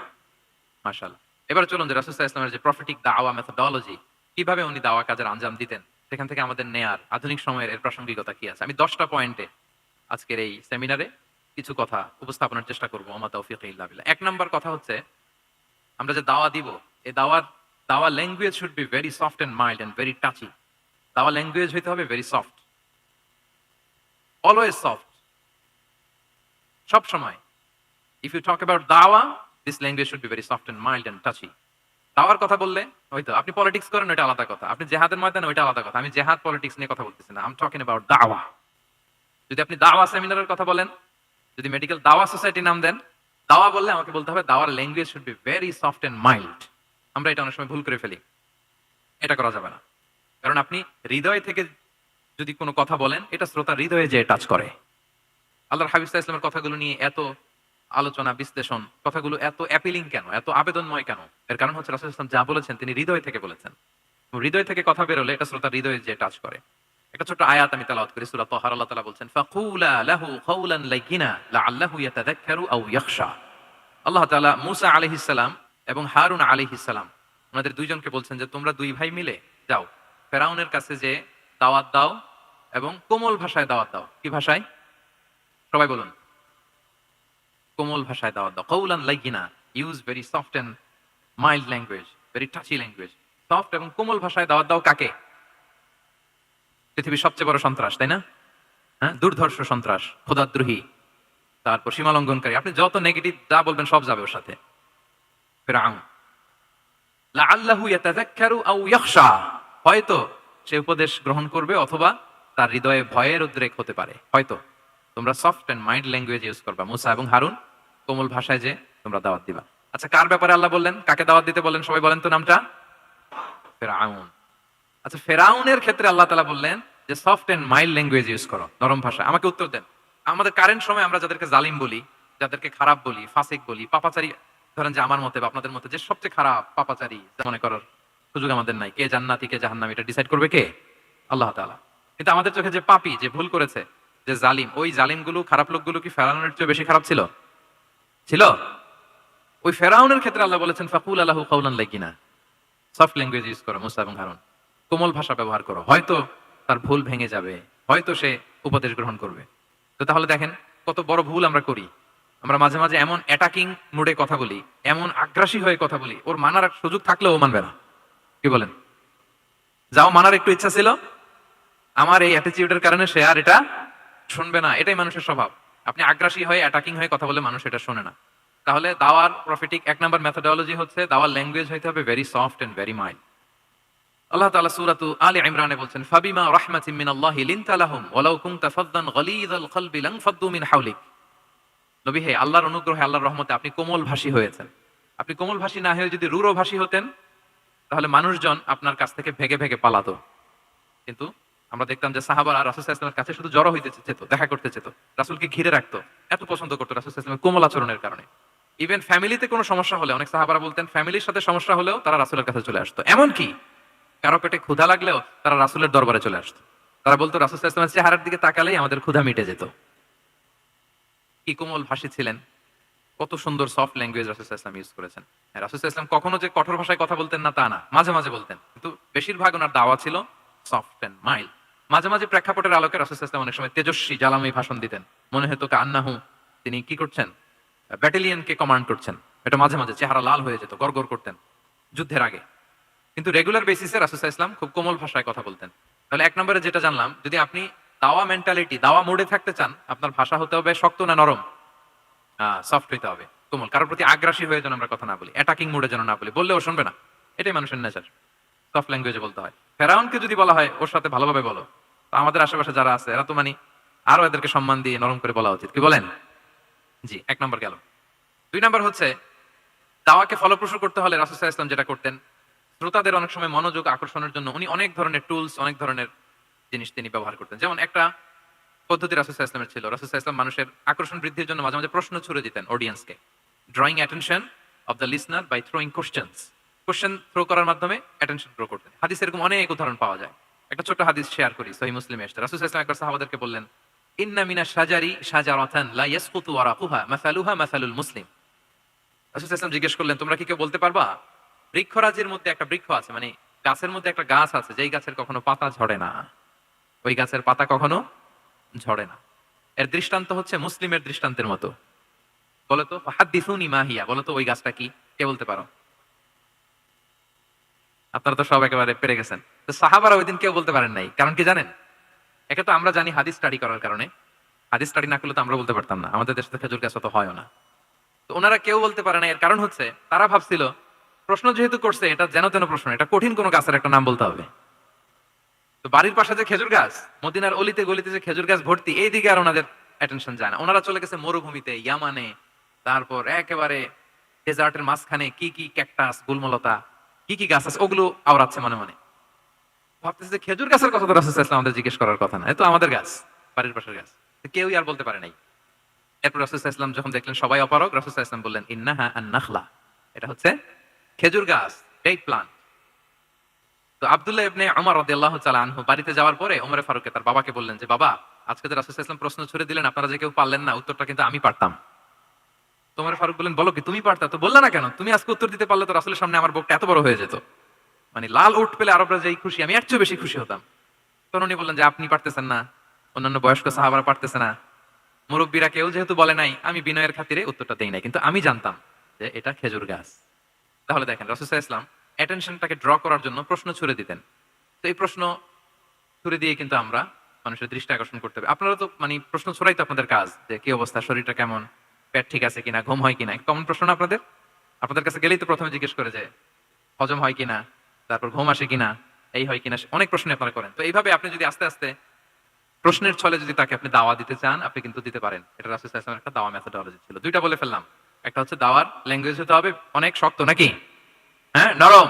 মাশাআল্লাহ। এবার চলুন যে রাসূল সাল্লাল্লাহু আলাইহি ওয়াসাল্লামের যে প্রফেটিক দাওয়া মেথোডোলজি, কিভাবে উনি দাওয়া কাজের আঞ্জাম দিতেন, সেখান থেকে আমাদের নেয়ার আধুনিক সময়ের এর প্রাসঙ্গিকতা কি আছে, আমি 10টা পয়েন্টে আজকের এই সেমিনারে কিছু কথা উপস্থাপনের চেষ্টা করব। ওমা তাওফীকি ইল্লা বিল্লাহ। 1 নাম্বার কথা হচ্ছে, আমরা যে দাওয়া দিব, এই দাওয়া language should be very soft and mild and very touchy. দাওয়া ল্যাঙ্গুয়েজ হইতে হবে ভেরি সফট, অলওয়েজ সফট, সব সময়। ইফ ইউ টক অ্যাবাউট দাওয়া, this language should be very soft and mild and touchy. দাওয়ার কথা বললে, হয়তো আপনি পলিটিক্স করেন, ওইটা আলাদা কথা, আপনি জেহাদের ময়দানে, ওইটা আলাদা কথা। আমি জেহাদ পলিটিক্স নিয়ে কথা বলতেছি না, আই এম টকিং অ্যাবাউট দাওয়া। যদি আপনি দাওয়া সেমিনারের কথা বলেন, যদি মেডিকেল দাওয়া সোসাইটি নাম দেন, দাওয়া বললে আমাকে বলতে হবে দাওয়ার language should be very soft and mild. আমরা এটা অনেক সময় ভুল করে ফেলি, এটা করা যাবে না। কারণ আপনি হৃদয় থেকে যদি কোনো কথা বলেন, এটা শ্রোতা হৃদয়ে যে টাচ করে। আল্লাহর হাবিব সাল্লাল্লাহু আলাইহি ওয়াসাল্লামের কথাগুলো নিয়ে এত আলোচনা, বিশ্লেষণ, কথাগুলো এত অ্যাপিলিং কেন, এত আবেদনময় কেন? এর কারণ হচ্ছে রাসূল সাল্লাল্লাহু আলাইহি ওয়াসাল্লাম যা বলেছেন তিনি হৃদয় থেকে বলেছেন। হৃদয় থেকে কথা বেরোলে এটা শ্রোতার হৃদয়ে যে টাচ করে। একটা ছোট্ট আয়াত আমি তেলাওয়াত করি, সূরা তাহা, আল্লাহ তাআলা বলছেন, ফাকুলা লাহু কাওলান লাইয়িনা লাআল্লাহু ইয়াতাযাক্কারু আও ইয়াখশা। আল্লাহ তাআলা মূসা আলাইহিস সালাম এবং হারুন আলাইহিস সালাম, ওনাদের দুইজনকে বলছেন যে তোমরা দুই ভাই মিলে যাও ফেরাউনের কাছে, যে দাওয়াত দাও এবং কোমল ভাষায় দাওয়াত দাও। কি ভাষায়? সবাই বলুন। কোমল ভাষায় দাওয়াত দাও। কাওলান লাইয়িনা, use very soft and mild language, very touchy language. Soft এবং কোমল ভাষায় দাওয়াত দাও কাকে? পৃথিবীর সবচেয়ে বড় সন্ত্রাস, তাই না? হ্যাঁ, দুর্ধর্ষ সন্ত্রাস, খোদাদ্রোহী, তারপর সীমা লঙ্ঘনকারী, আপনি যত নেগেটিভ যা বলবেন সব যাবে ওর সাথে। ফিরআউন, লাআল্লাহু ইয়াতাযাক্কারু আও ইয়াখশা, হয়তো সে উপদেশ গ্রহণ করবে অথবা তার হৃদয়ে ভয়ের উদ্রেক হতে পারে। হয়তো তোমরা soft and mild language use করবা, মুসা এবং হারুন কোমল ভাষায় যে তোমরা দাওয়াত দিবা। আচ্ছা, কার ব্যাপারে আল্লাহ বললেন, কাকে দাওয়াত দিতে বললেন? সবাই বলেন তো নামটা। ফিরআউন। আচ্ছা, ফেরাউনের ক্ষেত্রে আল্লাহ তাআলা বললেন যে soft and mild language use করো, নরম ভাষা। আমাকে উত্তর দেন, আমাদের কারেন্ট সময় আমরা যাদেরকে জালিম বলি, যাদেরকে খারাপ বলি, ফাসিক বলি, পাপাচারী, ধরেন যে আমার মতে বা আপনাদের মতে যে সবচেয়ে খারাপ পাপাচারী মনে করার সুযোগ আমাদের নাই। কে জান্নাতি কে জাহান্নামী এটা ডিসাইড করবে কে? আল্লাহ তাআলা। কিন্তু আমাদের চোখে যে পাপী, যে ভুল করেছে, যে জালিম, ওই জালিমগুলো, খারাপ লোকগুলো কি ফেরাউনের চেয়ে বেশি খারাপ ছিল? ছিল? ওই ফেরাউনের ক্ষেত্রে আল্লাহ বলেছেন ফাকুল আলাহু কাওলান লাইয়িনা, সফট ল্যাঙ্গুয়েজ ইউজ করো মুসা এবং হারুন, কোমল ভাষা ব্যবহার করো, হয়তো তার ভুল ভেঙে যাবে, হয়তো সে উপদেশ গ্রহণ করবে। তো তাহলে দেখেন কত বড় ভুল আমরা করি। আমরা মাঝে মাঝে এমন অ্যাটাকিং মুডে কথা বলি, এমন আগ্রাসী হয়ে কথা বলি, ওর মানার সুযোগ থাকলেও ও মানবে না। কি বলেন? যাও মানার একটু ইচ্ছা ছিল, আমার এই অ্যাটিটিউডের কারণে সে আর এটা শুনবে না। এটাই মানুষের স্বভাব। আপনি আগ্রাসী হয়ে অ্যাটাকিং হয়ে কথা বলে মানুষ এটা শোনে না। তাহলে দাওয়ার প্রফিটিক 1 নাম্বার মেথোডোলজি হচ্ছে দাওয়ার ল্যাঙ্গুয়েজ হইতে হবে very soft and very mild. আল্লাহ তাআলা সূরাতু আলে ইমরানে বলছেন ফাবিমা রাহমাতিন মিনাল্লাহি লিনতা লাহুম ওয়ালাউ কুনতা ফাদদান গলীযাল কলবি লানফাদ্দু মিন হাওলিক। নবী হে, আল্লাহর অনুগ্রহে, আল্লাহর রহমতে আপনি কোমল ভাষী হয়েছেন। আপনি কোমল ভাষী না হয়ে যদি রূঢ় ভাষী হতেন তাহলে মানুষজন আপনার কাছ থেকে ভেগে ভেগে পালাতো। কিন্তু আমরা দেখতাম যে সাহাবারা রাসূল সাল্লাল্লাহু আলাইহি ওয়াসাল্লামের কাছে শুধু জড়ো হইতে যেত, দেখা করতে যেত, রাসূলকে ঘিরে রাখতো, এত পছন্দ করতো রাসূল সাল্লাল্লাহু আলাইহি ওয়াসাল্লামের কোমল আচরণের কারণে। ইভেন ফ্যামিলিতে কোনো সমস্যা হলে অনেক সাহাবারা বলতেন ফ্যামিলির সাথে সমস্যা হলেও তারা রাসূলের কাছে চলে আসতো। এমনকি কারো পেটে ক্ষুধা লাগলেও তারা রাসূলের দরবারে চলে আসতো। তারা বলতো রাসূল সাল্লাল্লাহু আলাইহি ওয়াসাল্লামের চেহারার দিকে তাকালেই আমাদের ক্ষুধা মিটে যেত। কি কোমল ভাষী ছিলেন, কত সুন্দর সফট ল্যাঙ্গুয়েজ রাসূল সাল্লাল্লাহু আলাইহি ওয়াসাল্লাম ইউজ করেছেন। রাসূল সাল্লাল্লাহু আলাইহি ওয়াসাল্লাম কখনো যে কঠোর ভাষায় কথা বলতেন না তা না, মাঝে মাঝে বলতেন, কিন্তু বেশিরভাগ ওনার দাওয়া ছিল সফট এন্ড মাইল্ড। মাঝে মাঝে প্রেক্ষাপটের আলোকে রাসূল সাল্লাল্লাহু আলাইহি ওয়াসাল্লাম অনেক সময় তেজস্বী জ্বালাময়ী ভাষণ দিতেন, মনে হতো কান্নাহু তিনি কি করছেন, ব্যাটালিয়নকে কমান্ড করছেন। এটা মাঝে মাঝে চেহারা লাল হয়ে যেত, গড়গড় করতেন যুদ্ধের আগে। কিন্তু রেগুলার বেসিসে রাসূল সাল্লাল্লাহু আলাইহি ওয়াসাল্লাম খুব কোমল ভাষায় কথা বলতেন। তাহলে 1 নম্বরে যেটা জানলাম, যদি আপনি দাওয়া মেন্টালিটি, দাওয়া মোডে থাকতে চান, আপনার ভাষা হতে হবে শক্ত না নরম? সফট হইতে হবে, কোমল। কারোর প্রতি আগ্রাসী হয়ে যেন আমরা কথা না বলি, অ্যাটাকিং মুডে যেন না বলি, বললেও শুনবে না। এটাই মানুষের নেচার, সফট ল্যাঙ্গুয়েজে বলতে হয়। ফেরাউনকে যদি বলা হয় ওর সাথে ভালোভাবে বলো, তো আমাদের আশেপাশে যারা আছে এরা তো আরো এদেরকে সম্মান দিয়ে নরম করে বলা উচিত। কি বলেন? জি, 1 নম্বর গেল। 2 নম্বর হচ্ছে দাওয়াকে ফলপ্রসূ করতে হলে রাসূল সাল্লাল্লাহু আলাইহি ওয়াসাল্লাম যেটা করতেন, শ্রোতাদের অনেক সময় মনোযোগ আকর্ষণের জন্য উনি অনেক ধরনের টুলস, অনেক ধরনের জিনিস তিনি ব্যবহার করতেন। যেমন একটা পদ্ধতি রাসূল সাল্লাল্লাহু আলাইহি ওয়াসাল্লামের ছিল, রাসূল সাল্লাল্লাহু আলাইহি ওয়াসাল্লাম মানুষের আকর্ষণ বৃদ্ধির জন্য মাঝে মাঝে প্রশ্ন ছুড়ে দিতেন অডিয়েন্সকে, drawing attention of the listener by throwing questions. Question throw করার মাধ্যমে অ্যাটেনশন থ্রো করতেন। হাদিস এরকম অনেক উদাহরণ পাওয়া যায়। একটা ছোট হাদিস শেয়ার করি, সহিহ মুসলিমে এসেছে। রাসূল সাল্লাল্লাহু আলাইহি ওয়াসাল্লাম একবার সাহাবাদেরকে বললেন, ইন্না মিনাশ শাজারি শাজারাতান লা ইয়াসকুতু ওয়ারাকুহা মাসালুহা মাসালুল মুসলিম। রাসূল সাল্লাল্লাহু আলাইহি ওয়াসাল্লাম জিজ্ঞেস করলেন, তোমরা কি কেউ বলতে পারবা বৃক্ষরাজির মধ্যে একটা বৃক্ষ আছে, মানে গাছের মধ্যে একটা গাছ আছে যেই গাছের কখনো পাতা ঝরে না, ওই গাছের পাতা কখনো ঝরে না। এর দৃষ্টান্ত হচ্ছে মুসলিমের দৃষ্টান্তের মতো। বলতো হাদ্দিসুনি মা হিয়া, বলতো ওই গাছটা কি, কে বলতে পারো? আপনারা তো সব একেবারে পেরে গেছেন। তো সাহাবারা ওই দিন কেউ বলতে পারেন নাই, কারণ কি জানেন? একে তো আমরা জানি হাদিস স্টাডি করার কারণে, হাদিস স্টাডি না করলে তো আমরা বলতে পারতাম না, আমাদের দেশে তো খেজুর গাছ তো হয় না। তো ওনারা কেউ বলতে পারে না, এর কারণ হচ্ছে তারা ভাবছিল প্রশ্ন যেহেতু করছে এটা যেন তেন প্রশ্ন, এটা কঠিন কোনো গাছের একটা নাম বলতে হবে। তো বাড়ির পাশে যে খেজুর গাছ, মদিনার অলিতে গলিতে যে খেজুর গাছ ভর্তি, এই দিকে আর ওনাদের অ্যাটেনশন যায় না। ওনারা চলে গেছে মরুভূমিতে, ইয়ামানে, তারপর একেবারে ডেজার্টের মাঝখানে কি কি ক্যাকটাস, গুলমলতা, কি কি গাছ আছে ওগুলো আওড়াচ্ছে মনে মনে। ভাবতেছে যে খেজুর গাছের কথা তো রাসূল সাল্লাল্লাহু আলাইহি ওয়াসাল্লাম আমাদের জিজ্ঞেস করার কথা না, এ তো আমাদের গাছ, বাড়ির পাশের গাছ। কেউই আর বলতে পারে নাই। এরপর রাসূল সাল্লাল্লাহু আলাইহি ওয়াসাল্লাম যখন দেখলেন সবাই অপারগ, রাসূল সাল্লাল্লাহু আলাইহি ওয়াসাল্লাম বললেন, ইন্নাহা আন-নাখলা, এটা হচ্ছে খেজুর গাছ, ডেট প্লান্ট। তো আব্দুল্লাহ ইবনে উমর রাদিয়াল্লাহু তাআলা আনহু বাড়িতে যাওয়ার পরে ওমরে ফারুককে তার বাবাকে বললেন যে, বাবা, আজকে যে রাসূল সাল্লাল্লাহু আলাইহি ওয়াসাল্লাম প্রশ্ন ছুড়ে দিলেন আপনারা যে কেউ পারলেন না, উত্তরটা কিন্তু আমি পারতাম। তো ওমরে ফারুক বললেন, বলো কি তুমি পারতা? তো বললা না কেন? তুমি আজকে উত্তর দিতে পারলে তো রাসূলের সামনে আমার বুকটা এত বড় হয়ে যেত, মানে লাল উট পেলে আরবরা যেই খুশি, আমি এর চেয়ে বেশি খুশি হতাম। তখন উনি বললেন যে আপনি পারতেছেন না, অন্যান্য বয়স্ক সাহাবারা পারতেছে না, মুরব্বীরা কেউ যেহেতু বলে নাই, আমি বিনয়ের খাতিরে উত্তরটা দেই নাই, কিন্তু আমি জানতাম যে এটা খেজুর গাছ। তাহলে দেখেন রাসূল সাল্লাল্লাহু আলাইহি ওয়াসাল্লাম অ্যাটেনশনটাকে ড্র করার জন্য প্রশ্ন ছুড়ে দিতেন। তো এই প্রশ্ন ছুড়ে দিয়ে কিন্তু আমরা মানুষের দৃষ্টি আকর্ষণ করতে হবে। আপনারা তো প্রশ্ন ছড়াই তো আপনাদের কাজ, যে কি অবস্থা, শরীরটা কেমন, পেট ঠিক আছে কিনা, ঘুম হয় কিনা, কমন প্রশ্ন না আপনাদের? আপনাদের কাছে গেলেই তো প্রথমে জিজ্ঞেস করে যে হজম হয় কিনা, তারপর ঘুম আসে কিনা, এই হয় কিনা, অনেক প্রশ্ন আপনারা করেন। তো এইভাবে আপনি যদি আস্তে আস্তে প্রশ্নের ছলে যদি তাকে আপনি দাওয়া দিতে চান, আপনি কিন্তু দিতে পারেন। এটা রাসূল সাল্লাল্লাহু আলাইহি ওয়াসাল্লামের একটা দাওয়া মেথোডোলজি ছিল। 2টা বলে ফেললাম। একটা হচ্ছে দাওয়ার ল্যাঙ্গুয়েজ হতে হবে অনেক শক্ত, নাকি? হ্যাঁ, নরম,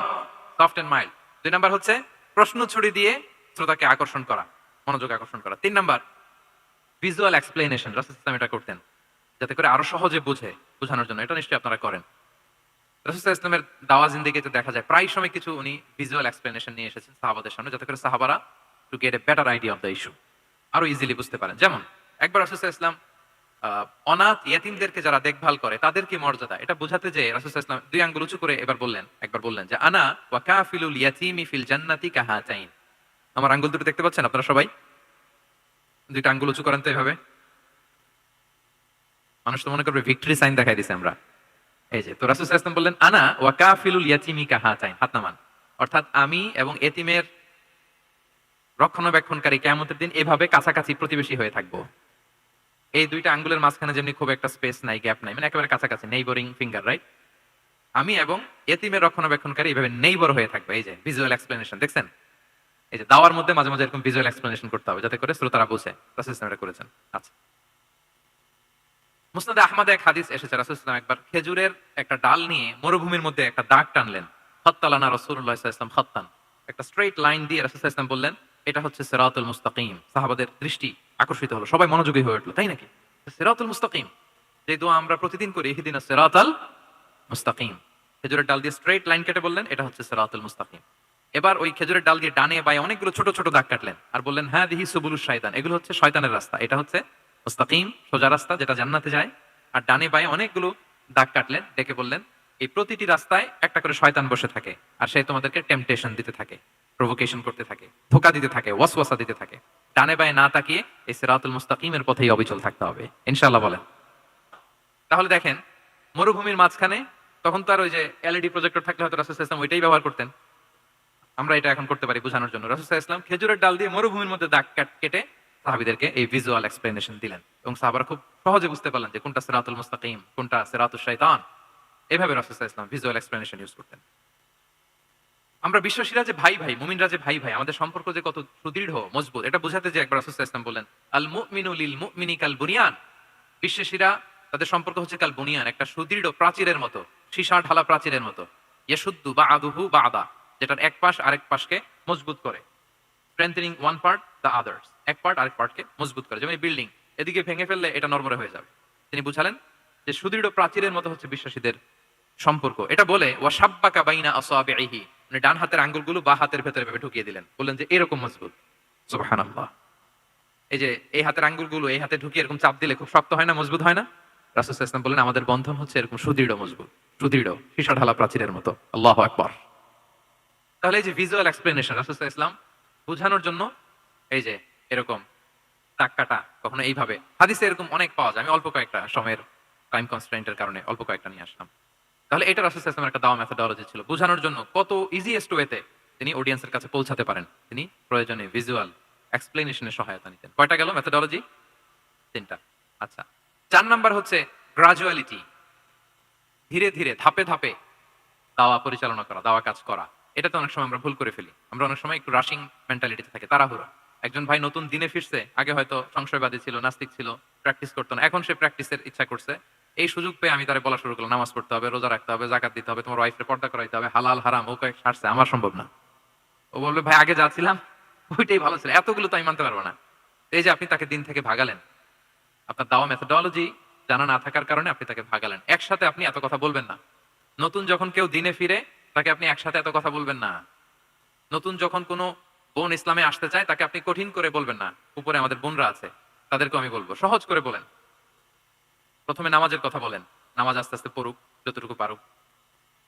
সফট এন্ড মাইল্ড। 2 নাম্বার হচ্ছে প্রশ্ন ছুড়ি দিয়ে শ্রোতাকে আকর্ষণ করা, মনোযোগ আকর্ষণ করা। 3 নাম্বার, ভিজুয়াল এক্সপ্লেনেশন। রাসূল সাল্লাল্লাহু আলাইহি ওয়াসাল্লাম এটা করতেন যাতে করে আরো সহজে বোঝানোর জন্য। এটা নিশ্চয়ই আপনারা করেন। রাসূল সাল্লাল্লাহু আলাইহি ওয়াসাল্লামের দাওয়া জিন্দেগিতে দেখা যায় প্রায় সময় কিছু উনি ভিজুয়াল এক্সপ্লেনেশন নিয়ে এসেছেন সাহাবাদের সামনে, যাতে করে সাহাবারা to get a better idea of the issue, আরো ইজিলি বুঝতে পারেন। যেমন একবার রাসূল সাল্লাল্লাহু আলাইহি ওয়াসাল্লাম অনাথ ইয়াতীমদেরকে যারা দেখভাল করে তাদের কি মর্যাদা, এটা বোঝাতে যে রাসূল সাল্লাল্লাহু আলাইহি ওয়াসাল্লাম 2 আঙ্গুল উঁচু করে একবার বললেন যে আনা ওয়া কাফিলুল ইয়াতীমি ফিল জান্নাতি কাহাতাইন। আমার আঙ্গুল দুটো দেখতে পাচ্ছেন আপনারা সবাই? 2টা আঙ্গুল উঁচু করেন তো এভাবে। মানুষ তো মনে করবে ভিক্টরি সাইন দেখাই দিছে আমরা। এই যে তো রাসূল সাল্লাল্লাহু আলাইহি ওয়াসাল্লাম বললেন আনা ওয়া কাফিলুল ইয়াতীমি কাহাতাইন, হাত নামান। অর্থাৎ আমি এবং এতিমের রক্ষণাবেক্ষণকারী কিয়ামতের দিন এভাবে কাছাকাছি প্রতিবেশী হয়ে থাকবো। এই 2টা আঙ্গুলের মাঝখানে যেমনি খুব একটা স্পেস নাই, গ্যাপ নাই, মানে একেবারে কাছাকাছি, নেইবরিং ফিঙ্গার, রাইট? আমি এবং এতিমের রক্ষণাবেক্ষণকারী এইভাবে নেইবর হয়ে থাকবে। এই যে ভিজুয়াল এক্সপ্লেনেশন দেখছেন? এই যে দাওয়ার মধ্যে মাঝে মাঝে এরকম ভিজুয়াল এক্সপ্লেনেশন করতে হবে যাতে করে শ্রোতারা বুঝে। রাসূল সাল্লাল্লাহু আলাইহি ওয়াসাল্লাম এটা করেছেন। আচ্ছা, মুসনাদে আহমদে এক হাদিস এসেছে, রাসূল সাল্লাল্লাহু আলাইহি ওয়াসাল্লাম একবার খেজুরের একটা ডাল নিয়ে মরুভূমির মধ্যে একটা দাগ টানলেন। খাত্তালানা রাসূলুল্লাহ সাল্লাল্লাহু আলাইহি ওয়াসাল্লাম খাত্তান, একটা স্ট্রেইট লাইন দিয়ে রাসূল সাল্লাল্লাহু আলাইহি ওয়াসাল্লাম বললেন এটা হচ্ছে সিরাতুল মুস্তাকিম। সাহাবাদের দৃষ্টি আকর্ষিত হলো, সবাই মনোযোগী হয়ে উঠলো, তাই নাকি? সিরাতুল মুস্তাকিম, যে দোয়া আমরা প্রতিদিন করি, ইহদিনাস সিরাতাল মুস্তাকিম। খেজুরের ডাল দিয়ে স্ট্রেইট লাইন কেটে বললেন এটা হচ্ছে সিরাতুল মুস্তাকিম। এবার ওই খেজুরের ডাল দিয়ে ডানে বায়ে অনেকগুলো ছোট ছোট দাগ কাটলেন আর বললেন হ্যাঁ দিহি সুবুলুশ শায়তান, এগুলো হচ্ছে শয়তানের রাস্তা, এটা হচ্ছে মুস্তাকিম সোজা রাস্তা যেটা জান্নাতে যায়। আর ডানে বায়ে অনেকগুলো দাগ কাটলেন, ডেকে বললেন এই প্রতিটি রাস্তায় একটা করে শয়তান বসে থাকে আর সে তোমাদেরকে টেম্পটেশন দিতে থাকে, প্রভোকেশন করতে থাকে, ধোঁকা দিতে থাকে, ওয়াসওয়াসা দিতে থাকে। ডানে বায়ে না তাকিয়ে এই সিরাতুল মুস্তাকিমের পথেই অবিচল থাকতে হবে, ইনশাআল্লাহ বলেন। তাহলে দেখেন মরুভূমির মাঝখানে, তখন তো আর ওই যে এলইডি প্রজেক্টর থাকলে হয়তো রাসূল সাল্লাল্লাহু আলাইহি ওয়াসাল্লাম ওইটাই ব্যবহার করতেন, আমরা এটা এখন করতে পারি বোঝানোর জন্য। রাসূল সাল্লাল্লাহু আলাইহি ওয়াসাল্লাম খেজুরের ডাল দিয়ে মরুভূমির মধ্যে দাগ কেটে সাহাবীদেরকে এই ভিজুয়াল এক্সপ্লেনেশন দিলেন এবং সাহাবারা খুব সহজে বুঝতে পারলেন যে কোনটা সিরাতুল মুস্তাকিম, কোনটা সিরাতুশ শাইতান। এভাবে রাসূল সাল্লাল্লাহু আলাইহি ওয়াসাল্লাম ভিজুয়াল এক্সপ্লেনেশন ইউজ করতেন। আমরা বিশ্বাসীরা যে ভাই ভাই, মুমিনরা যে ভাই ভাই, আমাদের সম্পর্ক যে কত সুদৃঢ় মজবুত, এটা বোঝাতে যে একবার রাসূল সাল্লাল্লাহু আলাইহি ওয়াসাল্লাম বললেন আল মুমিনু লিল মুমিনি কাল বুনিয়ান। বিশ্বাসীরা তাদের সম্পর্ক হচ্ছে কাল বুনিয়ান, একটা সুদৃঢ় প্রাচীরের মতো, সীসা ঢালা প্রাচীরের মতো। ইয়াশুদ্দু বা'দুহু বা'দা, যেটার এক পাশ আরেক পাশকে মজবুত করে। Strengthening one part the others, এক পার্ট আরেক পার্টকে মজবুত করে। যেমন বিল্ডিং, এদিকে ভেঙে ফেললে এটা নড়বড়ে হয়ে যাবে। তিনি বুঝালেন যে সুদৃঢ় প্রাচীরের মতো হচ্ছে বিশ্বাসীদের সম্পর্ক। এটা বলে ওয়াসাব্বাকা বাইনা আসাবিহি, মানে ডান হাতের আঙ্গুলগুলো বা হাতের ভেতরে ভেবে ঢুকিয়ে দিলেন, বললেন যে এরকম মজবুত। সুবহানাল্লাহ। এই যে এই হাতের আঙ্গুলগুলো এই হাতে ঢুকিয়ে এরকম চাপ দিলে খুব শক্ত হয় না, মজবুত হয় না? রাসূল সাল্লাল্লাহু আলাইহি ওয়াসাল্লাম বলেন আমাদের বন্ধন হচ্ছে এরকম সুদৃঢ় মজবুত, সুদৃঢ় সীসা ঢালা প্রাচীরের মতো। আল্লাহু আকবার। তাহলে এই যে ভিজুয়াল এক্সপ্লেনেশন রাসূল সাল্লাল্লাহু আলাইহি ওয়াসাল্লাম বোঝানোর জন্য, এই যে এরকম দাগ কাটা, কখনো এইভাবে, হাদিসে এরকম অনেক পাওয়া যায়। আমি অল্প কয়েকটা, সময়ের টাইম কনস্ট্রেন্টের কারণে অল্প কয়েকটা নিয়ে আসলাম। তাহলে এটা রাসূল সাল্লাল্লাহু আলাইহি ওয়াসাল্লামের একটা দাওয়া মেথোডোলজি ছিল, বোঝানোর জন্য কত ইজিয়েস্ট ওয়েতে তিনি অডিয়েন্সের কাছে পৌঁছাতে পারেন, তিনি প্রয়োজনে ভিজুয়াল এক্সপ্লেনেশনের সহায়তা নিতেন। কয়টা গেল মেথোডোলজি? 3টা। আচ্ছা, 4 নাম্বার হচ্ছে গ্রাজুয়ালিটি, ধীরে ধীরে ধাপে ধাপে দাওয়া পরিচালনা করা, দাওয়া কাজ করা। এটাতে অনেক সময় আমরা ভুল করে ফেলি। আমরা অনেক সময় একটু রাশিং মেন্টালিটিতে থাকি, তাড়াহুড়ো। একজন ভাই নতুন দিনে ফিরছে, আগে হয়তো সংশয়বাদী ছিল, নাস্তিক ছিল, প্র্যাকটিস করতো না, এখন সে প্র্যাকটিসের ইচ্ছা করছে। এই সুযোগ পেয়ে আমি তারে বলা শুরু করলাম নামাজ পড়তে হবে, রোজা রাখতে হবে, যাকাত দিতে হবে, তোমার ওয়াইফের পর্দা করাইতে হবে, হালাল হারাম ও কয়েক সারছে, আমার সম্ভব না। ও বলবে ভাই আগে যা ছিলাম ওইটাই ভালো ছিল, এতগুলো তো আমি মানতে পারবো না। এই যে আপনি তাকে দিন থেকে ভাগালেন, আপনার দাওয়া মেথোডোলজি জানা না থাকার কারণে আপনি তাকে ভাগালেন। একসাথে আপনি এত কথা বলবেন না। নতুন যখন কেউ দিনে ফিরে তাকে আপনি একসাথে এত কথা বলবেন না। নতুন যখন কোনো বোন ইসলামে আসতে চায় তাকে আপনি কঠিন করে বলবেন না। উপরে আমাদের বোনরা আছে, তাদেরকে আমি বলবো সহজ করে বলেন। প্রথমে নামাজের কথা বলেন, নামাজ আস্তে আস্তে পড়ুক যতটুকু পারুক।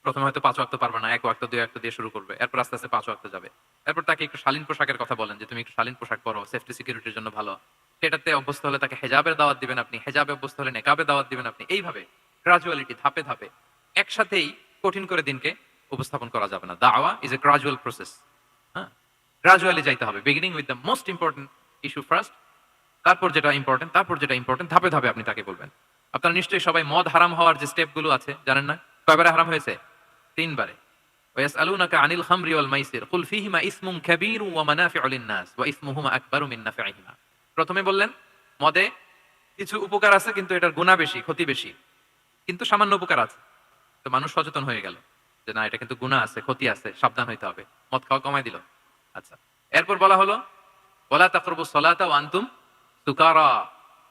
প্রথমে হয়তো 5 ওয়াক্ত পারবে না, 1 ওয়াক্ত 2 ওয়াক্ত দিয়ে শুরু করবে, এরপর আস্তে আস্তে 5 ওয়াক্ত যাবে। এরপর তাকে একটু শালীন পোশাকের কথা বলেন যে তুমি একটু শালীন পোশাক পরো, সেফটি সিকিউরিটির জন্য ভালো। সেটাতে অভ্যস্ত হলে তাকে হেজাবের দাওয়াত দিবেন আপনি, হেজাবে অভ্যস্ত হলে নেকাবে দাওয়াত দিবেন আপনি। এইভাবে গ্রাজুয়ালিটি, ধাপে ধাপে, একসাথেই কঠিন করে দিনকে উপস্থাপন করা যাবে না। দাওয়া ইজ এ গ্রাজুয়াল প্রসেস। হ্যাঁ, গ্রাজুয়ালি যাইতে হবে, beginning with the most important issue first, তারপর যেটা ইম্পর্টেন্ট, তারপর যেটা ইম্পর্টেন্ট, ধাপে ধাপে আপনি তাকে বলবেন। আপনারা নিশ্চয়ই সবাই মদ হারাম হওয়ার যে স্টেপগুলো আছে জানেন না? কয়বারে হারাম হয়েছে? 3 বারে। ওয়াসআলুনাকা আনিল খামরি ওয়াল মাইসির কুল ফীহিমা ইসমুন কাবীরুন ওয়া মানাফিউ লিন-নাস ওয়া ইসমুহুমা আকবারু মিন নাফিহিমা। প্রথমে বললেন মদে কিছু উপকার আছে কিন্তু এটার গুনাহ বেশি, ক্ষতি বেশি, কিন্তু সামান্য উপকার আছে। তো মানুষ সচেতন হয়ে গেল যে না, এটা কিন্তু গুনাহ আছে, ক্ষতি আছে, সাবধান হইতে হবে। মদ খাওয়া কমাই দিল। আচ্ছা, এরপর বলা হলো ওয়ালা তাকরাবুস সালাতা ওয়া আনতুম সুকারা,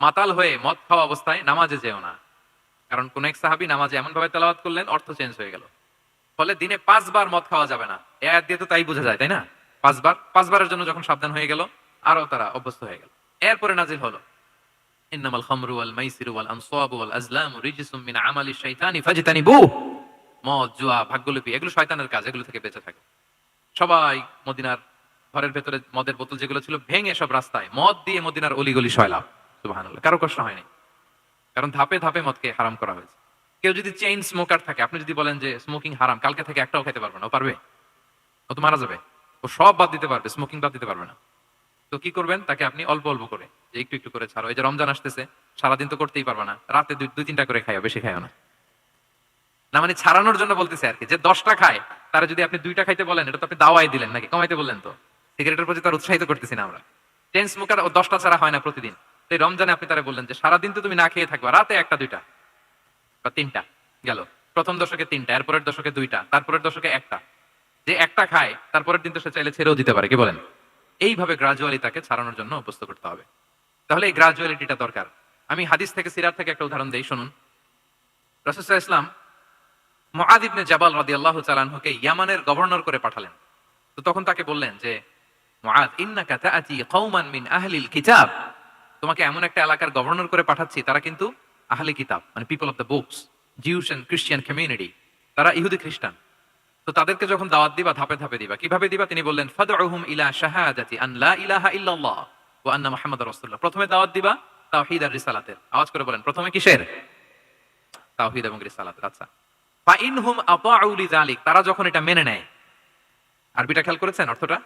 মাতাল হয়ে মদ খাওয়া অবস্থায় নামাজে যেও না। কারণ কোন এক সাহাবী নামাজে এমন ভাবে তেলাওয়াত করলেন, অর্থ চেঞ্জ হয়ে গেল। ফলে দিনে 5 বার মদ খাওয়া যাবে না, এই আয়াত দিয়ে তো তাই বোঝা যায়, তাই না? 5 বারের জন্য যখন সাবধান হয়ে গেল, আরো তারা অভ্যস্ত হয়ে গেল। এরপরে নাজিল হলো ইন্নামাল খামরু ওয়াল মাইসিরু ওয়াল আনসাবু ওয়াল আজলামু রিজসুম মিন আমালিশ শাইতানি ফাজতানিবু। মদ, জুয়া, ভাগ্যলিপি এগুলো শয়তানের কাজ, এগুলো থেকে বেঁচে থাকো। সবাই মদিনার ঘরের ভেতরে মদের বোতল যেগুলো ছিল ভেঙে সব রাস্তায় মদ দিয়ে মদিনার অলিগলি সয়লাভ। সুবহানাল্লাহ, কারো কষ্ট হয়নি, কারণ ধাপে ধাপে মদকে হারাম করা হয়েছে। কেউ যদি চেইন স্মোকার থাকে, আপনি যদি বলেন যে স্মোকিং হারাম, কালকে থেকে একটাও খেতে পারবে না, ও পারবে? ও তো মারা যাবে। ও সব বাদ দিতে পারবে, স্মোকিং বাদ দিতে পারবে না। তো কি করবেন? তাকে আপনি অল্প অল্প করে, যে একটু একটু করে ছাড়ো। এই যে রমজান আসতেছে, সারাদিন তো করতেই পারবে না, রাতে দুই তিনটা করে খাইও, বেশি খাইও না। না মানে ছাড়ানোর জন্য বলতেছে আর কি, যে 10টা খায় তারা যদি আপনি 2টা খাইতে বলেন, এটা তো আপনি দাওয়াই দিলেন নাকি, কমাইতে বললেন। তো সিগারেটের প্রতি তার উৎসাহিত করতেছি না আমরা। চেইন স্মোকার ও 10টা ছাড়া হয় না প্রতিদিন। এই রমজানে আপনি তারা বললেন যে সারাদিন তো তুমি না খেয়ে থাকবা, রাতে 1টা 2টা বা 3টা গেল। প্রথম দশকে 3টা, এরপরের দশকে 2টা, তারপরের দশকে 1টা। যে 1টা খায় তারপরের দিন তো সে চাইলে ছেড়েও দিতে পারে, কি বলেন? এইভাবে গ্রাজুয়ালি তাকে ছাড়ানোর জন্য অভ্যস্ত করতে হবে। তাহলে এই গ্রাজুয়ালিটিটা দরকার। আমি হাদিস থেকে, সিরাত থেকে একটা উদাহরণ দেই, শুনুন। রাসূল সাল্লাল্লাহু আলাইহি ওয়াসাল্লাম মুআয ইবনে জাবাল রাদিয়াল্লাহু তাআলা আনহুকে ইয়ামানের গভর্নর করে পাঠালেন। তো তখন তাকে বললেন যে মুআয, ইন্নাকা তাআতি কওমান মিন আহলিল কিতাব, তোমাকে এমন একটা এলাকার গভর্নর করে পাঠাচ্ছি, তারা কিন্তু আহলে কিতাব, মানে people of the books, Jews and Christian community, তারা ইহুদি খ্রিস্টান। তো তাদেরকে যখন দাওয়াত দিবা, ধাপে ধাপে দিবা। কিভাবে দিবা? তিনি বললেন ফাদউহুম ইলা শাহাদাতি আন লা ইলাহা ইল্লাল্লাহ ওয়া আন্না মুহাম্মাদুর রাসূলুল্লাহ। প্রথমে দাওয়াত দিবা তাওহীদ আর রিসালাতের। আওয়াজ করে বলেন, প্রথমে কিসের? তাওহীদ এবং রিসালাতের। আচ্ছা, ফা ইনহুম আতাউ লিযালিক, তারা যখন এটা মেনে নেয়। আরবিটা খেয়াল করেছেন অর্থটা?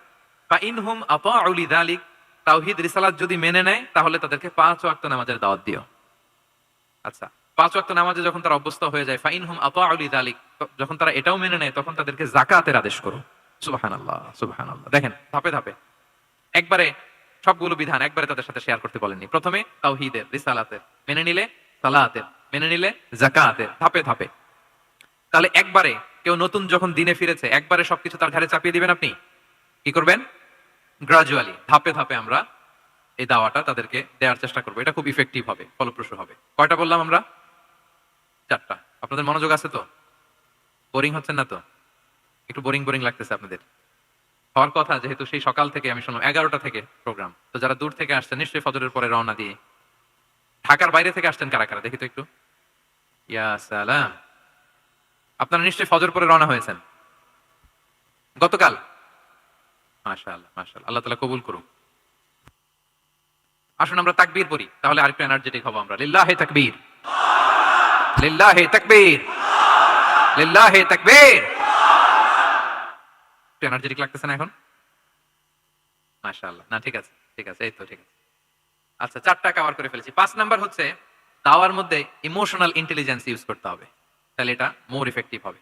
ফা ইনহুম আতাউ লিযালিক, তাওহীদ রিসালাত যদি মেনে নেয়, তাহলে তাদেরকে 5 ওয়াক্ত নামাজের দাওয়াত দিও। আচ্ছা, 5 ওয়াক্ত নামাজে যখন তারা অভ্যস্ত হয়ে যায়, ফা ইনহুম আতাউ লিযালিক, যখন তারা এটাও মেনে নেয়, তখন তাদেরকে যাকাতের আদেশ করো। সুবহানাল্লাহ, সুবহানাল্লাহ। দেখেন, ধাপে ধাপে, একবারে সবগুলো বিধান একবারে তাদের সাথে শেয়ার করতে বলেননি। প্রথমে তাওহীদের, রিসালাতের, মেনে নিলে সালাতের, মেনে নিলে যাকাতের, ধাপে ধাপে। তাহলে একবারে কেউ নতুন যখন দিনে ফিরেছে, একবারে সবকিছু তার ঘাড়ে চাপিয়ে দিবেন আপনি? কি করবেন? গ্রাজুয়ালি, ধাপে ধাপে আমরা এই দাওয়াটা তাদেরকে দেওয়ার চেষ্টা করবো। এটা খুব ইফেক্টিভ হবে, ফলপ্রসূ হবে। কয়টা বললাম আমরা? 4টা। আপনাদের মনোযোগ আছে তো? বোরিং হচ্ছেন না তো? একটু বোরিং বোরিং লাগতেছে আপনাদের? হওয়ার কথা, যেহেতু সেই সকাল থেকে আমি শুনলাম 11টা থেকে প্রোগ্রাম। তো যারা দূর থেকে আসছেন, নিশ্চয়ই ফজরের পরে রওনা দিয়ে। ঢাকার বাইরে থেকে আসছেন কারা কারা, দেখি তো একটু। ইয়া সালাম, আপনারা নিশ্চয়ই ফজর পরে রওনা হয়েছেন গতকাল। মাশাআল্লাহ, মাশাআল্লাহ, আল্লাহ তাআলা কবুল করুন। আসুন আমরা তাকবীর পড়ি, তাহলে আরেকটু এনার্জেটিক হব আমরা। লিল্লাহি তাকবীর, লিল্লাহি তাকবীর, লিল্লাহি তাকবীর। একটু এনার্জেটিক লাগতেছে না এখন? মাশাআল্লাহ। না, ঠিক আছে, ঠিক আছে, এই তো ঠিক আছে। আচ্ছা, 4টা কভার করে ফেলেছি। 5 নাম্বার হচ্ছে দাওয়ার মধ্যে ইমোশনাল ইন্টেলিজেন্স ইউজ করতে হবে, তাহলে এটা মোর ইফেক্টিভ হবে।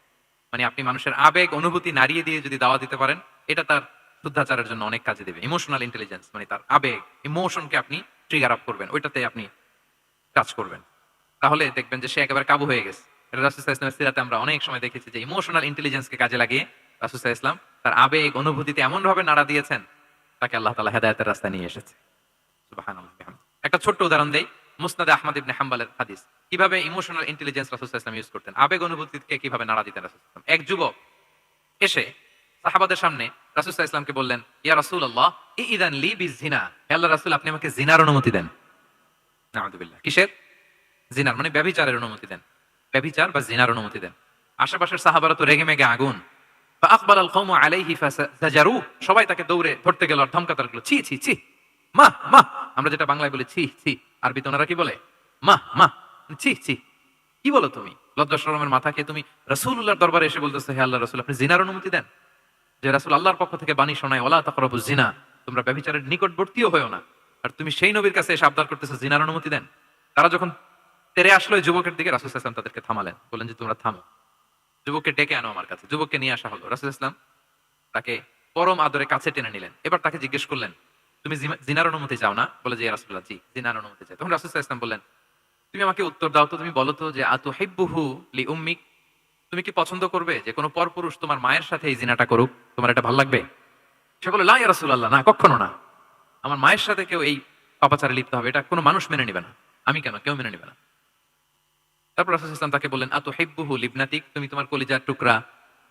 মানে আপনি মানুষের আবেগ অনুভূতি নাড়িয়ে দিয়ে যদি দাওয়া দিতে পারেন, এটা তার শুদ্ধাচারের জন্য অনেক কাজে দেবে। ইমোশনাল ইন্টেলিজেন্স মানে তার আবেগ, ইমোশনকে আপনি ট্রিগার আপ করবেন, ওইটাতে আপনি কাজ করবেন, তাহলে দেখবেন যে সে একেবারে কাবু হয়ে গেছে। এটা রাসূল সাল্লাল্লাহু আলাইহি ওয়াসাল্লামের সিরাতে আমরা অনেক সময় দেখেছি যে ইমোশনাল ইন্টেলিজেন্সকে কাজে লাগিয়ে রাসূল সাল্লাল্লাহু আলাইহি ওয়াসাল্লাম তার আবেগ অনুভূতিতে এমন ভাবে নাড়া দিয়েছেন, তাকে আল্লাহ তাআলা হেদায়েতের রাস্তায় নিয়ে এসেছে। সুবহানাল্লাহ। একটা ছোট্ট উদাহরণ দেই, মুসনাদে আহমদ ইবনে হাম্বলের হাদিস, কিভাবে ইমোশনাল ইন্টেলিজেন্স রাসূল সাল্লাল্লাহু আলাইহি ওয়াসাল্লাম ইউজ করতেন, আবেগ অনুভূতিকে কিভাবে নাড়া দিতেন রাসূল সাল্লাল্লাহু আলাইহি ওয়াসাল্লাম। এক যুবক এসে সাহাবাদের সামনে রাসূল সাল্লাল্লাহু আলাইহি ওয়াসাল্লামকে বললেন, ইয়া রাসূলুল্লাহ ইযান লি বিজিনা, হে আল্লাহর রাসূল, আপনি আমাকে জিনার অনুমতি দেন। নাউযুবিল্লাহ। কিসের? জিনার, মানে ব্যভিচারের অনুমতি দেন। ব্যভিচার বা জিনার অনুমতি দেন। আশেপাশের সাহাবারা তো রেগে মেগে আগুন। ফাআকবাল আল কওমু আলাইহি ফাজারু, সবাই তাকে দৌড়ে ধরতে গেল আর ধমকাতে লাগলো, ছি ছি ছি, মা মা। আমরা যেটা বাংলায় বলি ছি ছি, আরবিতে ওনারা কি বলে? মা মা, ছি ছি। কি বলো তুমি? লজ্জা শরমের মাথা খেয়ে তুমি রাসূলুল্লাহর দরবারে এসে বলতেছো, হে আল্লাহর রাসূল, আপনি জিনার অনুমতি দেন? যে রাসূল আল্লাহর পক্ষ থেকে বাণী শোনায়, ওয়ালা তাকরাবুজ জিনা, তোমরা ব্যভিচারের নিকটবর্তীও হয়ো না, আর তুমি সেই নবীর কাছে এসে আবদার করতেছো জিনার অনুমতি দেন? তারা যখন তেরে আসলো এই যুবকের দিকে, রাসূল সাল্লাল্লাহু আলাইহি ওয়াসাল্লাম তাদেরকে থামালেন, বললেন যে তোমরা থামো, যুবককে ডেকে আনো আমার কাছে। যুবককে নিয়ে আসা হলো। রাসূল সাল্লাল্লাহু আলাইহি ওয়াসাল্লাম তাকে পরম আদরে কাছে টেনে নিলেন। এবার তাকে জিজ্ঞেস করলেন, তুমি জিনার অনুমতি চাও না? বলে যে ইয়া রাসূলুল্লাহ, জি, জিনার অনুমতি চাই। তখন রাসূল সাল্লাল্লাহু আলাইহি ওয়াসাল্লাম বললেন, তুমি আমাকে উত্তর দাও তো, তুমি বলো তো যে আতুহিব্বুহু লি উম্মিক, তুমি কি পছন্দ করবে যে কোনো পরপুরুষ তোমার মায়ের সাথে এই জিনাটা করুক? তোমার এটা ভালো লাগবে? সে বলে লা ইয়া রাসূলুল্লাহ, না কখনো না, আমার মায়ের সাথে কেউ এই পাপাচারে লিপ্ত হবে, এটা কোনো মানুষ মেনে নেবে না, আমি কেন, কেউ মেনে নেবে না। তারপর রাসূল সাল্লাল্লাহু আলাইহি ওয়াসাল্লাম তাকে বললেন আতুহিব্বুহু লিবনাতিক, তুমি তোমার কলিজার টুকরা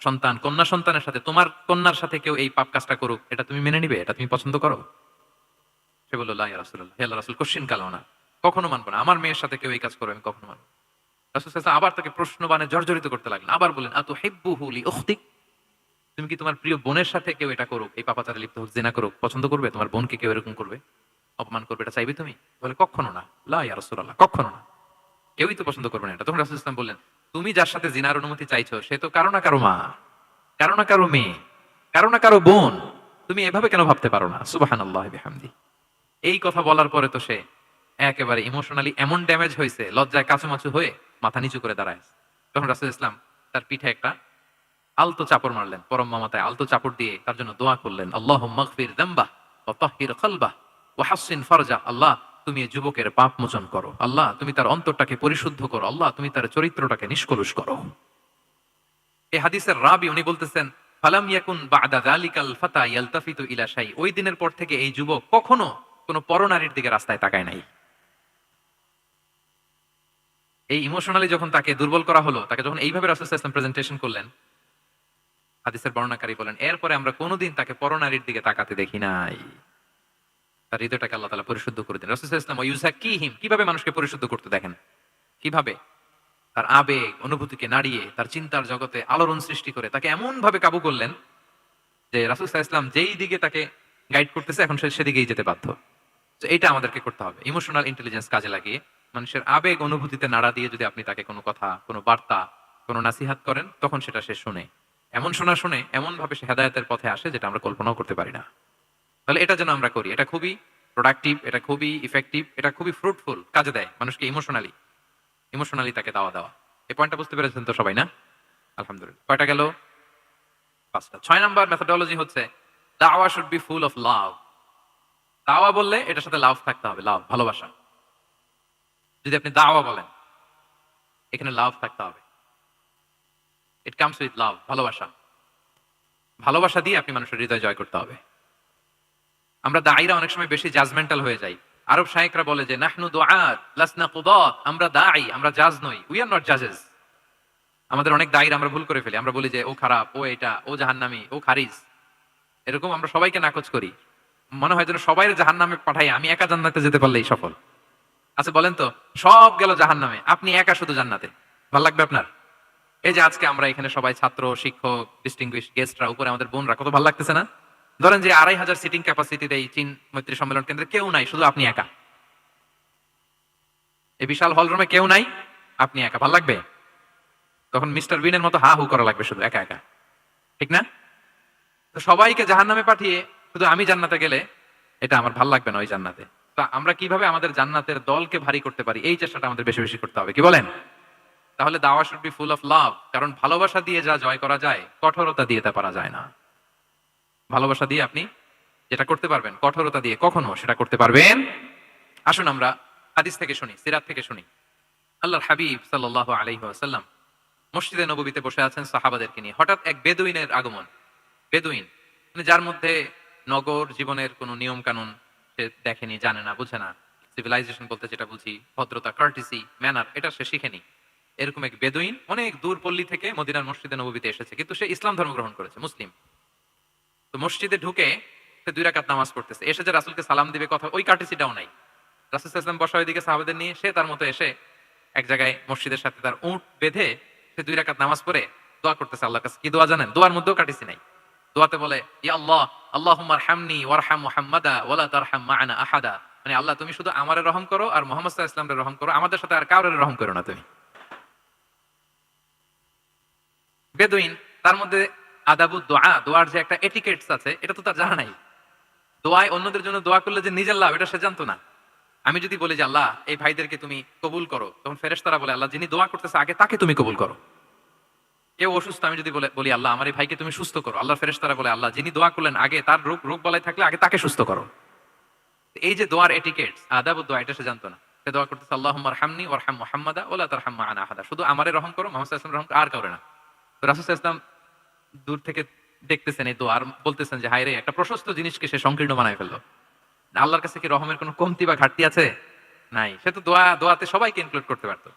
সন্তান, কন্যা সন্তানের সাথে, তোমার কন্যার সাথে কেউ এই পাপ কাজটা করুক, এটা তুমি মেনে নিবে, এটা তুমি পছন্দ করো? সে বলল লা ইয়া রাসূলুল্লাহ, হে আল্লাহর রাসূল, কোশ্চিন কালাও না, কখনো মানবো না, আমার মেয়ের সাথে কেউ এই কাজ করবে আমি কখনো মানবো না। রাসূল সাল্লাল্লাহু আলাইহি ওয়াসাল্লাম আবার তাকে প্রশ্নবাণে জর্জরিত করতে লাগলেন, আবার বললেন আতুহিব্বুহু লিউখতিক, তুমি কি তোমার প্রিয় বোনের সাথে কেউ এটা করুক, এই পাপাচারে লিপ্ত হোক, জিনা করুক, পছন্দ করবে? তোমার বোনকে কেউ এরকম করবে, অপমান করবে, এটা চাইবে তুমি? বলে কখনো না, লা ইয়া রাসূলুল্লাহ, কখনো না, কেউই তো পছন্দ করবে না এটা। তখন রাসূল সাল্লাল্লাহু আলাইহি ওয়াসাল্লাম বললেন, তুমি যার সাথে জিনার অনুমতি চাইছো সে তো কারো না কারো মা, কারো না কারো মেয়ে, কারো না কারো বোন, তুমি এভাবে কেন ভাবতে পারো না? সুবহানাল্লাহি বিহামদি। এই কথা বলার পরে তো সে একেবারে ইমোশনালি এমন ড্যামেজ হয়েছে, লজ্জায় কাচুমাচু হয়ে মাথা নিচু করে দাঁড়ায়। তখন রাসূল ইসলাম তার পিঠে একটা আলতো চাপড় মারলেন, পরম মমতায় আলতো চাপড় দিয়ে তার জন্য দোয়া করলেন, আল্লাহুম্মা গফির যামবাহ ওয়া তাহহির কলবাহ ওয়া হাসসিন ফারজা, আল্লাহ তুমি এই যুবকের পাপ মোচন করো, আল্লাহ তুমি তার অন্তরটাকে পরিশুদ্ধ করো, আল্লাহ তুমি তার চরিত্রটাকে নিষ্কলুষ করো। এই হাদিসের রাবি উনি বলতেছেন, ফালাম ইয়াকুন বা'দা যালিকাল ফাতা ইয়ালতাফিতু ইলা শাই, ওই দিনের পর থেকে এই যুবক কখনো কোনো পরনারীর দিকে রাস্তায় তাকায় নাই। এই ইমোশনালি যখন তাকে দুর্বল করা হলো, তাকে যখন এইভাবে রাসূল সাল্লাল্লাহু আলাইহি ওয়াসাল্লাম প্রেজেন্টেশন করলেন, হাদিসের বর্ণনাকারী বলেন এরপরে আমরা কোনোদিন তাকে পরনারীর দিকে তাকাতে দেখি নাই। তার হৃদয়টাকে আল্লাহ তাআলা পরিশুদ্ধ করে দেন। রাসূল সাল্লাল্লাহু আলাইহি ওয়াসাল্লাম ওয়ায়ুযাক্কিহিম, কিভাবে মানুষকে পরিশুদ্ধ করতে দেখেন, কিভাবে তার আবেগ অনুভূতিকে নাড়িয়ে তার চিন্তার জগতে আলোড়ন সৃষ্টি করে তাকে এমন ভাবে কাবু করলেন যে রাসূল সাল্লাল্লাহু আলাইহি ওয়াসাল্লাম যেই দিকে তাকে গাইড করতেছে এখন সে সেদিকেই যেতে বাধ্য। তো এটা আমাদেরকে করতে হবে, ইমোশনাল ইন্টেলিজেন্স কাজে লাগিয়ে মানুষের আবেগ অনুভূতিতে নাড়া দিয়ে যদি আপনি তাকে কোনো কথা, কোনো বার্তা, কোনো নাসিহাত করেন, তখন সেটা সে শুনে, এমন শুনে এমন ভাবে সে হেদায়েতের পথে আসে যেটা আমরা কল্পনাও করতে পারি না। তাহলে এটা যেন আমরা করি, এটা খুবই প্রোডাক্টিভ, এটা খুবই ইফেক্টিভ, এটা খুবই ফ্রুটফুল, কাজে দেয় মানুষকে ইমোশনালি তাকে দেওয়া। এই পয়েন্টটা বুঝতে পেরেছেন তো সবাই, না? আলহামদুলিল্লাহ। কয়টা গেল? 5টা। 6 নাম্বার মেথোডোলজি হচ্ছে দাওয়া should be full of love. দাওয়া বললে এটার সাথে লাভ থাকতে হবে, লাভ, ভালোবাসা। যদি আপনি দাওয়া বলেন, এখানে লাভ থাকতে হবে। ইট কামস উইথ লাভ, ভালোবাসা। ভালোবাসা দিয়ে আপনি মানুষের হৃদয় জয় করতে হবে। আমরা দায়ীরা অনেক সময় বেশি জাজমেন্টাল হয়ে যাই। আরব শায়েখরা বলে যে নাহনু দুআত লাসনা কুদাত, আমরা দায়ী, আমরা জাজ নই, উই আর নট জাজেস। আমাদের অনেক দায়ীরা আমরা ভুল করে ফেলি, আমরা বলি যে ও খারাপ, ও এটা, ও জাহান্নামী, ও খারিজ, এরকম আমরা সবাইকে নাকচ করি। মনে হয় যেন সবাই জাহান্নামে পাঠাই, আমি একা জান্নাতে যেতে পারলেই সফল। আচ্ছা বলেন তো, সব গেল জাহান্নামে, আপনি একা শুধু জান্নাতে, ভালো লাগবে আপনার? এই যে আজকে আমরা এখানে সবাই ছাত্র, শিক্ষক, ডিস্টিংগুইশ গেস্টরা, উপরে আমাদের বোনরা, কত ভালো লাগতেছে না? ধরেন যে 2500 সিটিং ক্যাপাসিটিতে এই চীন মৈত্রী সম্মেলন কেন্দ্রে কেউ নাই, শুধু আপনি একা। এই বিশাল হল রুমে কেউ নাই, আপনি একা, ভালো লাগবে? তখন মিস্টার বিনের মতো হা হু করা লাগবে শুধু একা একা, ঠিক না? তো সবাইকে জাহান্নামে পাঠিয়ে শুধু আমি জান্নাতে গেলে এটা আমার ভালো লাগবে না ওই জান্নাতে। তা আমরা কিভাবে আমাদের জান্নাতের দলকে ভারী করতে পারি, এই চেষ্টাটা আমাদের বেশি বেশি করতে হবে, কি বলেন? তাহলে দাওয়া should be full of love, কারণ ভালোবাসা দিয়ে যা জয় করা যায়, কঠোরতা দিয়ে তা পারা যায় না। ভালোবাসা দিয়ে আপনি যেটা করতে পারবেন, কঠোরতা দিয়ে কখনো সেটা করতে পারবেন। আসুন আমরা হাদিস থেকে শুনি, সিরাত থেকে শুনি। আল্লাহর হাবিব সাল্লাল্লাহু আলাইহি ওয়াসাল্লাম মসজিদে নববীতে বসে আছেন সাহাবাদেরকে নিয়ে। হঠাৎ এক বেদুইনের আগমন। বেদুইন মানে যার মধ্যে নগর জীবনের কোনো নিয়ম কানুন সে দেখেনি, জানে না, বুঝে না। সিভিলাইজেশন বলতে যেটা বুঝি, ভদ্রতা, কার্টিসি, ম্যানার, এটা সে শিখেনি। এরকম এক বেদুইন অনেক দূর পল্লী থেকে মদিনার মসজিদে নববীতে এসেছে, কিন্তু সে ইসলাম ধর্ম গ্রহণ করেছে, মুসলিম। তো মসজিদে ঢুকে সে 2 রাকাত নামাজ পড়তেছে, এসে যে রাসূলকে সালাম দিবে কথা, ওই কার্টিসিটাও নাই। রাসূল সাল্লাল্লাহু আলাইহি ওয়াসাল্লাম বসা ওইদিকে সাহাবাদের নিয়ে, সে তার মতো এসে এক জায়গায় মসজিদের সাথে তার উট বেঁধে সে 2 রাকাত নামাজ পড়ে দোয়া করতেছে আল্লাহর কাছে। কি দোয়া জানেন? দোয়ার মধ্যেও কাটিসি নাই। দোয়াতে বলে ইয়া আল্লাহ আল্লাহুম্মা আরহামনি ওয়ারহাম মুহাম্মাদা ওয়ালা তারহাম মা'ানা আহাদা, মানে আল্লাহ তুমি শুধু আমারে রহম করো আর মুহাম্মদ সাল্লাল্লাহু আলাইহি ওয়াসাল্লামকে রহম করো, আমাদের সাথে আর কাউরে রহম করো না তুমি। বেদুইন, তার মধ্যে আদাবুদ দোয়া, দোয়ার যে একটা এটিকেটস আছে এটা তো তার জানা নাই। দোয়ায় অন্যদের জন্য দোয়া করলে যে নিজের লাভ এটা সে জানতো না। আমি যদি বলি যে আল্লাহ এই ভাইদেরকে তুমি কবুল করো, তখন ফেরেশতারা বলে আল্লাহ যিনি দোয়া করতেছে আগে তাকে তুমি কবুল করো। কেউ অসুস্থ, আমি যদি বলি আল্লাহ আমার এই ভাইকে তুমি সুস্থ করো, আল্লাহ ফেরেশতারা বলে আল্লাহ যিনি দোয়া করলেন আগে তার রোগ বালাই থাকলে আগে তাকে সুস্থ করো। এই যে দোয়ার এটিকেটস, আদাবুদ দোয়া, এটা সে জানতো না। সে দোয়া করতেছে আল্লাহুম্মা আরহামনি ওয়ারহাম মুহাম্মাদা ওয়ালা তারহাম মা'ানা আহাদা, শুধু আমারে রহম করো, মুহাম্মদ সাল্লাল্লাহু আলাইহি ওয়াসাল্লাম রহম করো, আর কাউরে না। তো রাসূল সাল্লাল্লাহু আলাইহি ওয়াসাল্লাম দূর থেকে দেখতেছেন এই দোয়া আর বলতেছেন যে হায় রে, একটা প্রশস্ত জিনিসকে সে সংকীর্ণ বানায় ফেললো। আল্লাহর কাছে কি রহমের কোনো কমতি বা ঘাটতি আছে? নাই। সে তো দোয়াতে সবাইকে ইনক্লুড করতে পারতো।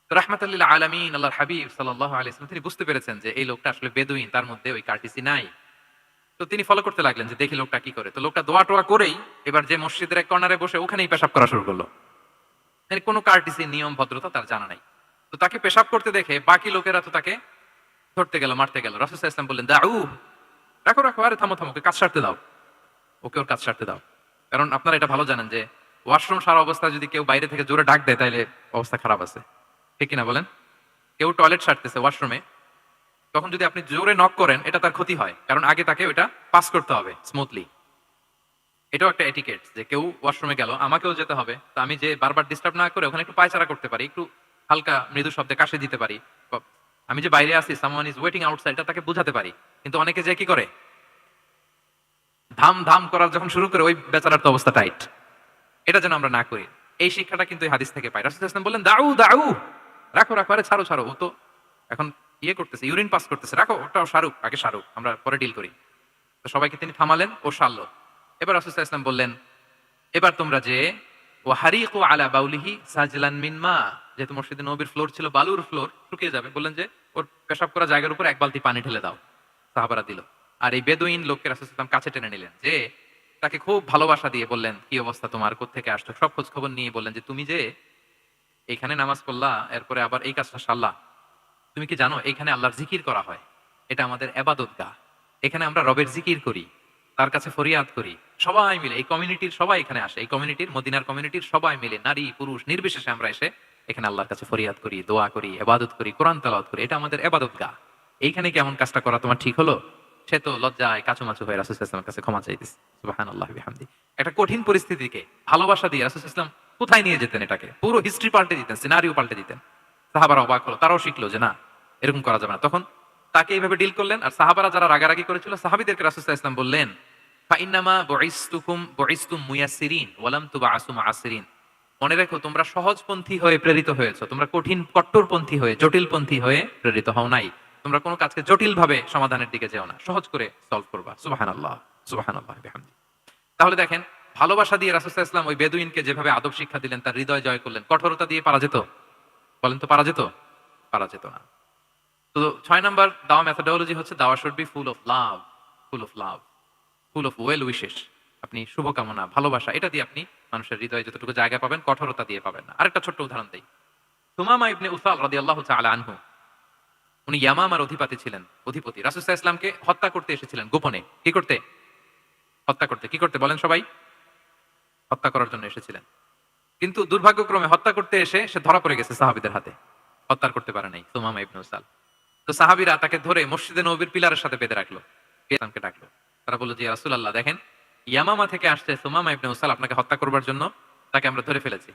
তো রাহমাতুল আলামিন আল্লাহর হাবিব সাল্লাল্লাহু আলাইহি ওয়াসাল্লাম তিনি বুঝতে পেরেছেন যে এই লোকটা আসলে বেদুইন, তার মধ্যে ওই কার্টিসি নাই। তো তিনি ফলো করতে লাগলেন যে দেখি লোকটা কি করে। তো লোকটা দোয়া টোয়া করেই এবার যে মসজিদের এক কর্নারে বসে ওখানেই পেশাব করা শুরু করলো। মানে কোনো কার্টিসি, নিয়ম, ভদ্রতা তার জানা নাই। তো তাকে পেশাব করতে দেখে বাকি লোকেরা তো তাকে ধরতে গেল, মারতে গেল। রাসূল সাল্লাল্লাহু আলাইহি ওয়াসাল্লাম বললেন, দাউ, রাখো রাখো, আরে থামো থামো, ওকে কাজ সারতে দাও, ওকে ওর কাজ সারতে দাও। কারণ আপনারা এটা ভালো জানেন যে ওয়াশরুম সারা অবস্থায় যদি কেউ বাইরে থেকে জোরে ডাক দেয় তাহলে অবস্থা খারাপ আছে, ঠিক কিনা বলেন? কেউ টয়লেট সারতেছে ওয়াশরুমে, তখন যদি আপনি জোরে নক করেন এটা তার ক্ষতি হয়, কারণ আগে তাকে ওইটা পাস করতে হবে স্মুথলি। এটাও একটা এটিকেট যে কেউ ওয়াশরুমে গেল, আমাকেও যেতে হবে, তো আমি যে বারবার ডিস্টার্ব না করে ওখানে একটু পায়চারা করতে পারি, একটু হালকা মৃদু শব্দে কাশে দিতে পারি, বা আমি যে বাইরে আছি, সামওয়ান ইজ ওয়েটিং আউটসাইড, এটা তাকে বোঝাতে পারি। কিন্তু অনেকে যে কি করে, ধাম ধাম করার যখন শুরু করে ওই বেচারার তো অবস্থা টাইট। এটা যেন আমরা না করি। এই শিক্ষাটা কিন্তু এই হাদিস থেকে পাই। রাসূল সাল্লাল্লাহু আলাইহি ওয়াসাল্লাম বললেন, দাউ দাউ, রাখো রাখো, আরে ছাড়ো ছাড়ো, ও তো এখন ইয়ে করতেছে, ইউরিন পাস করতেছে, রাখো, ওটাও সারুক, আগে সারুক, আমরা পরে ডিল করি। তো সবাইকে তিনি থামালেন, ও সারলো। এবার রাসূল সাল্লাল্লাহু আলাইহি ওয়াসাল্লাম বললেন, এবার তোমরা যে ওয়া হারিকু আলা বাউলিহি সাজলান মিন মা, যেহেতু মসজিদে নববীর ফ্লোর ছিল বালুর ফ্লোর, শুকিয়ে যাবে, বললেন যে ওর পেশাব করা জায়গার উপর এক বালতি পানি ঢেলে দাও। সাহাবারা দিল। আর এই বেদুইন লোককে রাসূল সাল্লাল্লাহু আলাইহি ওয়াসাল্লাম কাছে টেনে নিলেন, যে তাকে খুব ভালোবাসা দিয়ে বললেন, কি অবস্থা তোমার, কোত্থেকে আসছো, সব খোঁজ খবর নিয়ে বললেন যে তুমি যে এইখানে নামাজ পড়লা, এরপরে আবার এই কাজটা সারলা, তুমি কি জানো এখানে আল্লাহর জিকির করা হয়, এটা আমাদের ইবাদতগাহ, এখানে আমরা রবের জিকির করি, তার কাছে ফরিয়াদ করি, সবাই মিলে, এই কমিউনিটির সবাই এখানে আসে, এই কমিউনিটির, মদিনার কমিউনিটির সবাই মিলে, নারী পুরুষ নির্বিশেষে আমরা এসে এখানে আল্লাহর কাছে ফরিয়াদ করি, দোয়া করি, ইবাদত করি, কোরআন তেলাওয়াত করি, এটা আমাদের ইবাদতগাহ। এইখানে কি এমন কাজটা করা তোমার ঠিক হলো? সে তো লজ্জায় কাচুমাচু হয়ে রাসূল সাল্লাল্লাহু আলাইহি ওয়াসাল্লামের কাছে ক্ষমা চাইতেছে। সুবহানাল্লাহি ওয়া বিহামদিহি। একটা কঠিন পরিস্থিতিকে ভালোবাসা দিয়ে রাসূল সাল্লাল্লাহু আলাইহি ওয়াসাল্লাম কোথায় নিয়ে যেতেন, এটাকে পুরো হিস্ট্রি পাল্টে দিতেন, সিনারিও পাল্টে দিতেন। সাহাবারা অবাক হলো, তারাও শিখলো যে না, এরকম করা যাবে না। তখন তাকে এইভাবে ডিল করলেন। আর সাহাবারা যারা রাগারাগি করেছিল, সাহাবীদেরকে রাসূল সাল্লাল্লাহু আলাইহি ওয়াসাল্লাম বললেন, ফাইন্নামা বুইসতুম মুয়াসসিরিন ওয়া লাম তুবআসু মুআসসিরিন। মনে রেখো, তোমরা সহজপন্থী হয়ে প্রেরিত হয়েছো, তোমরা কঠিন কট্টরপন্থী হয়ে, জটিলপন্থী হয়ে প্রেরিত হও নাই। তোমরা কোনো কাজকে জটিল ভাবে সমাধানের দিকে যেও না, সহজ করে সলভ করবা। সুবহানাল্লাহ, সুবহানাল্লাহ বিহামদি। তাহলে দেখেন, ভালোবাসা দিয়ে রাসূল সাল্লাল্লাহু আলাইহি ওয়াসাল্লাম ওই বেদুইনকে যেভাবে আদব শিক্ষা দিলেন, তার হৃদয় জয় করলেন, কঠোরতা দিয়ে পারা যেত? বলেন তো পারা যেত? পারা যেত না। তো 6 নাম্বার দাওয়া মেথোডোলজি হচ্ছে, দাওয়া should be full of love, full of love, full of well wishes. আপনি শুভকামনা, ভালোবাসা, এটা দিয়ে আপনি মানুষের হৃদয়ে যতটুকু জায়গা পাবেন, কঠোরতা দিয়ে পাবেন না। আরেকটা ছোট্ট উদাহরণ দেই। সুমামা ইবনে উসাল রাদিয়াল্লাহু তাআলা আনহু, উনি ইয়ামামার অধিপতি ছিলেন, অধিপতি। রাসূল সাল্লাল্লাহু আলাইহি ওয়াসাল্লামকে হত্যা করতে এসেছিলেন গোপনে। কি করতে? হত্যা করতে। কি করতে বলেন সবাই? হত্যা করার জন্য এসেছিলেন। কিন্তু দুর্ভাগ্যক্রমে হত্যা করতে এসে সে ধরা পড়ে গেছে সাহাবীদের হাতে, হত্যা করতে পারে নাই সুমামা ইবনে উসাল। তো সাহাবীরা তাকে ধরে মসজিদে নববীর পিলারের সাথে বেঁধে রাখলো, ইসলামকে ডাকলো। তারা বলল যে ইয়া রাসূলুল্লাহ, দেখেন ইয়ামামা থেকে আসছে সুমামা ইবনে উসাল আপনাকে হত্যা করবার জন্য, তাকে আমরা ধরে ফেলেছি,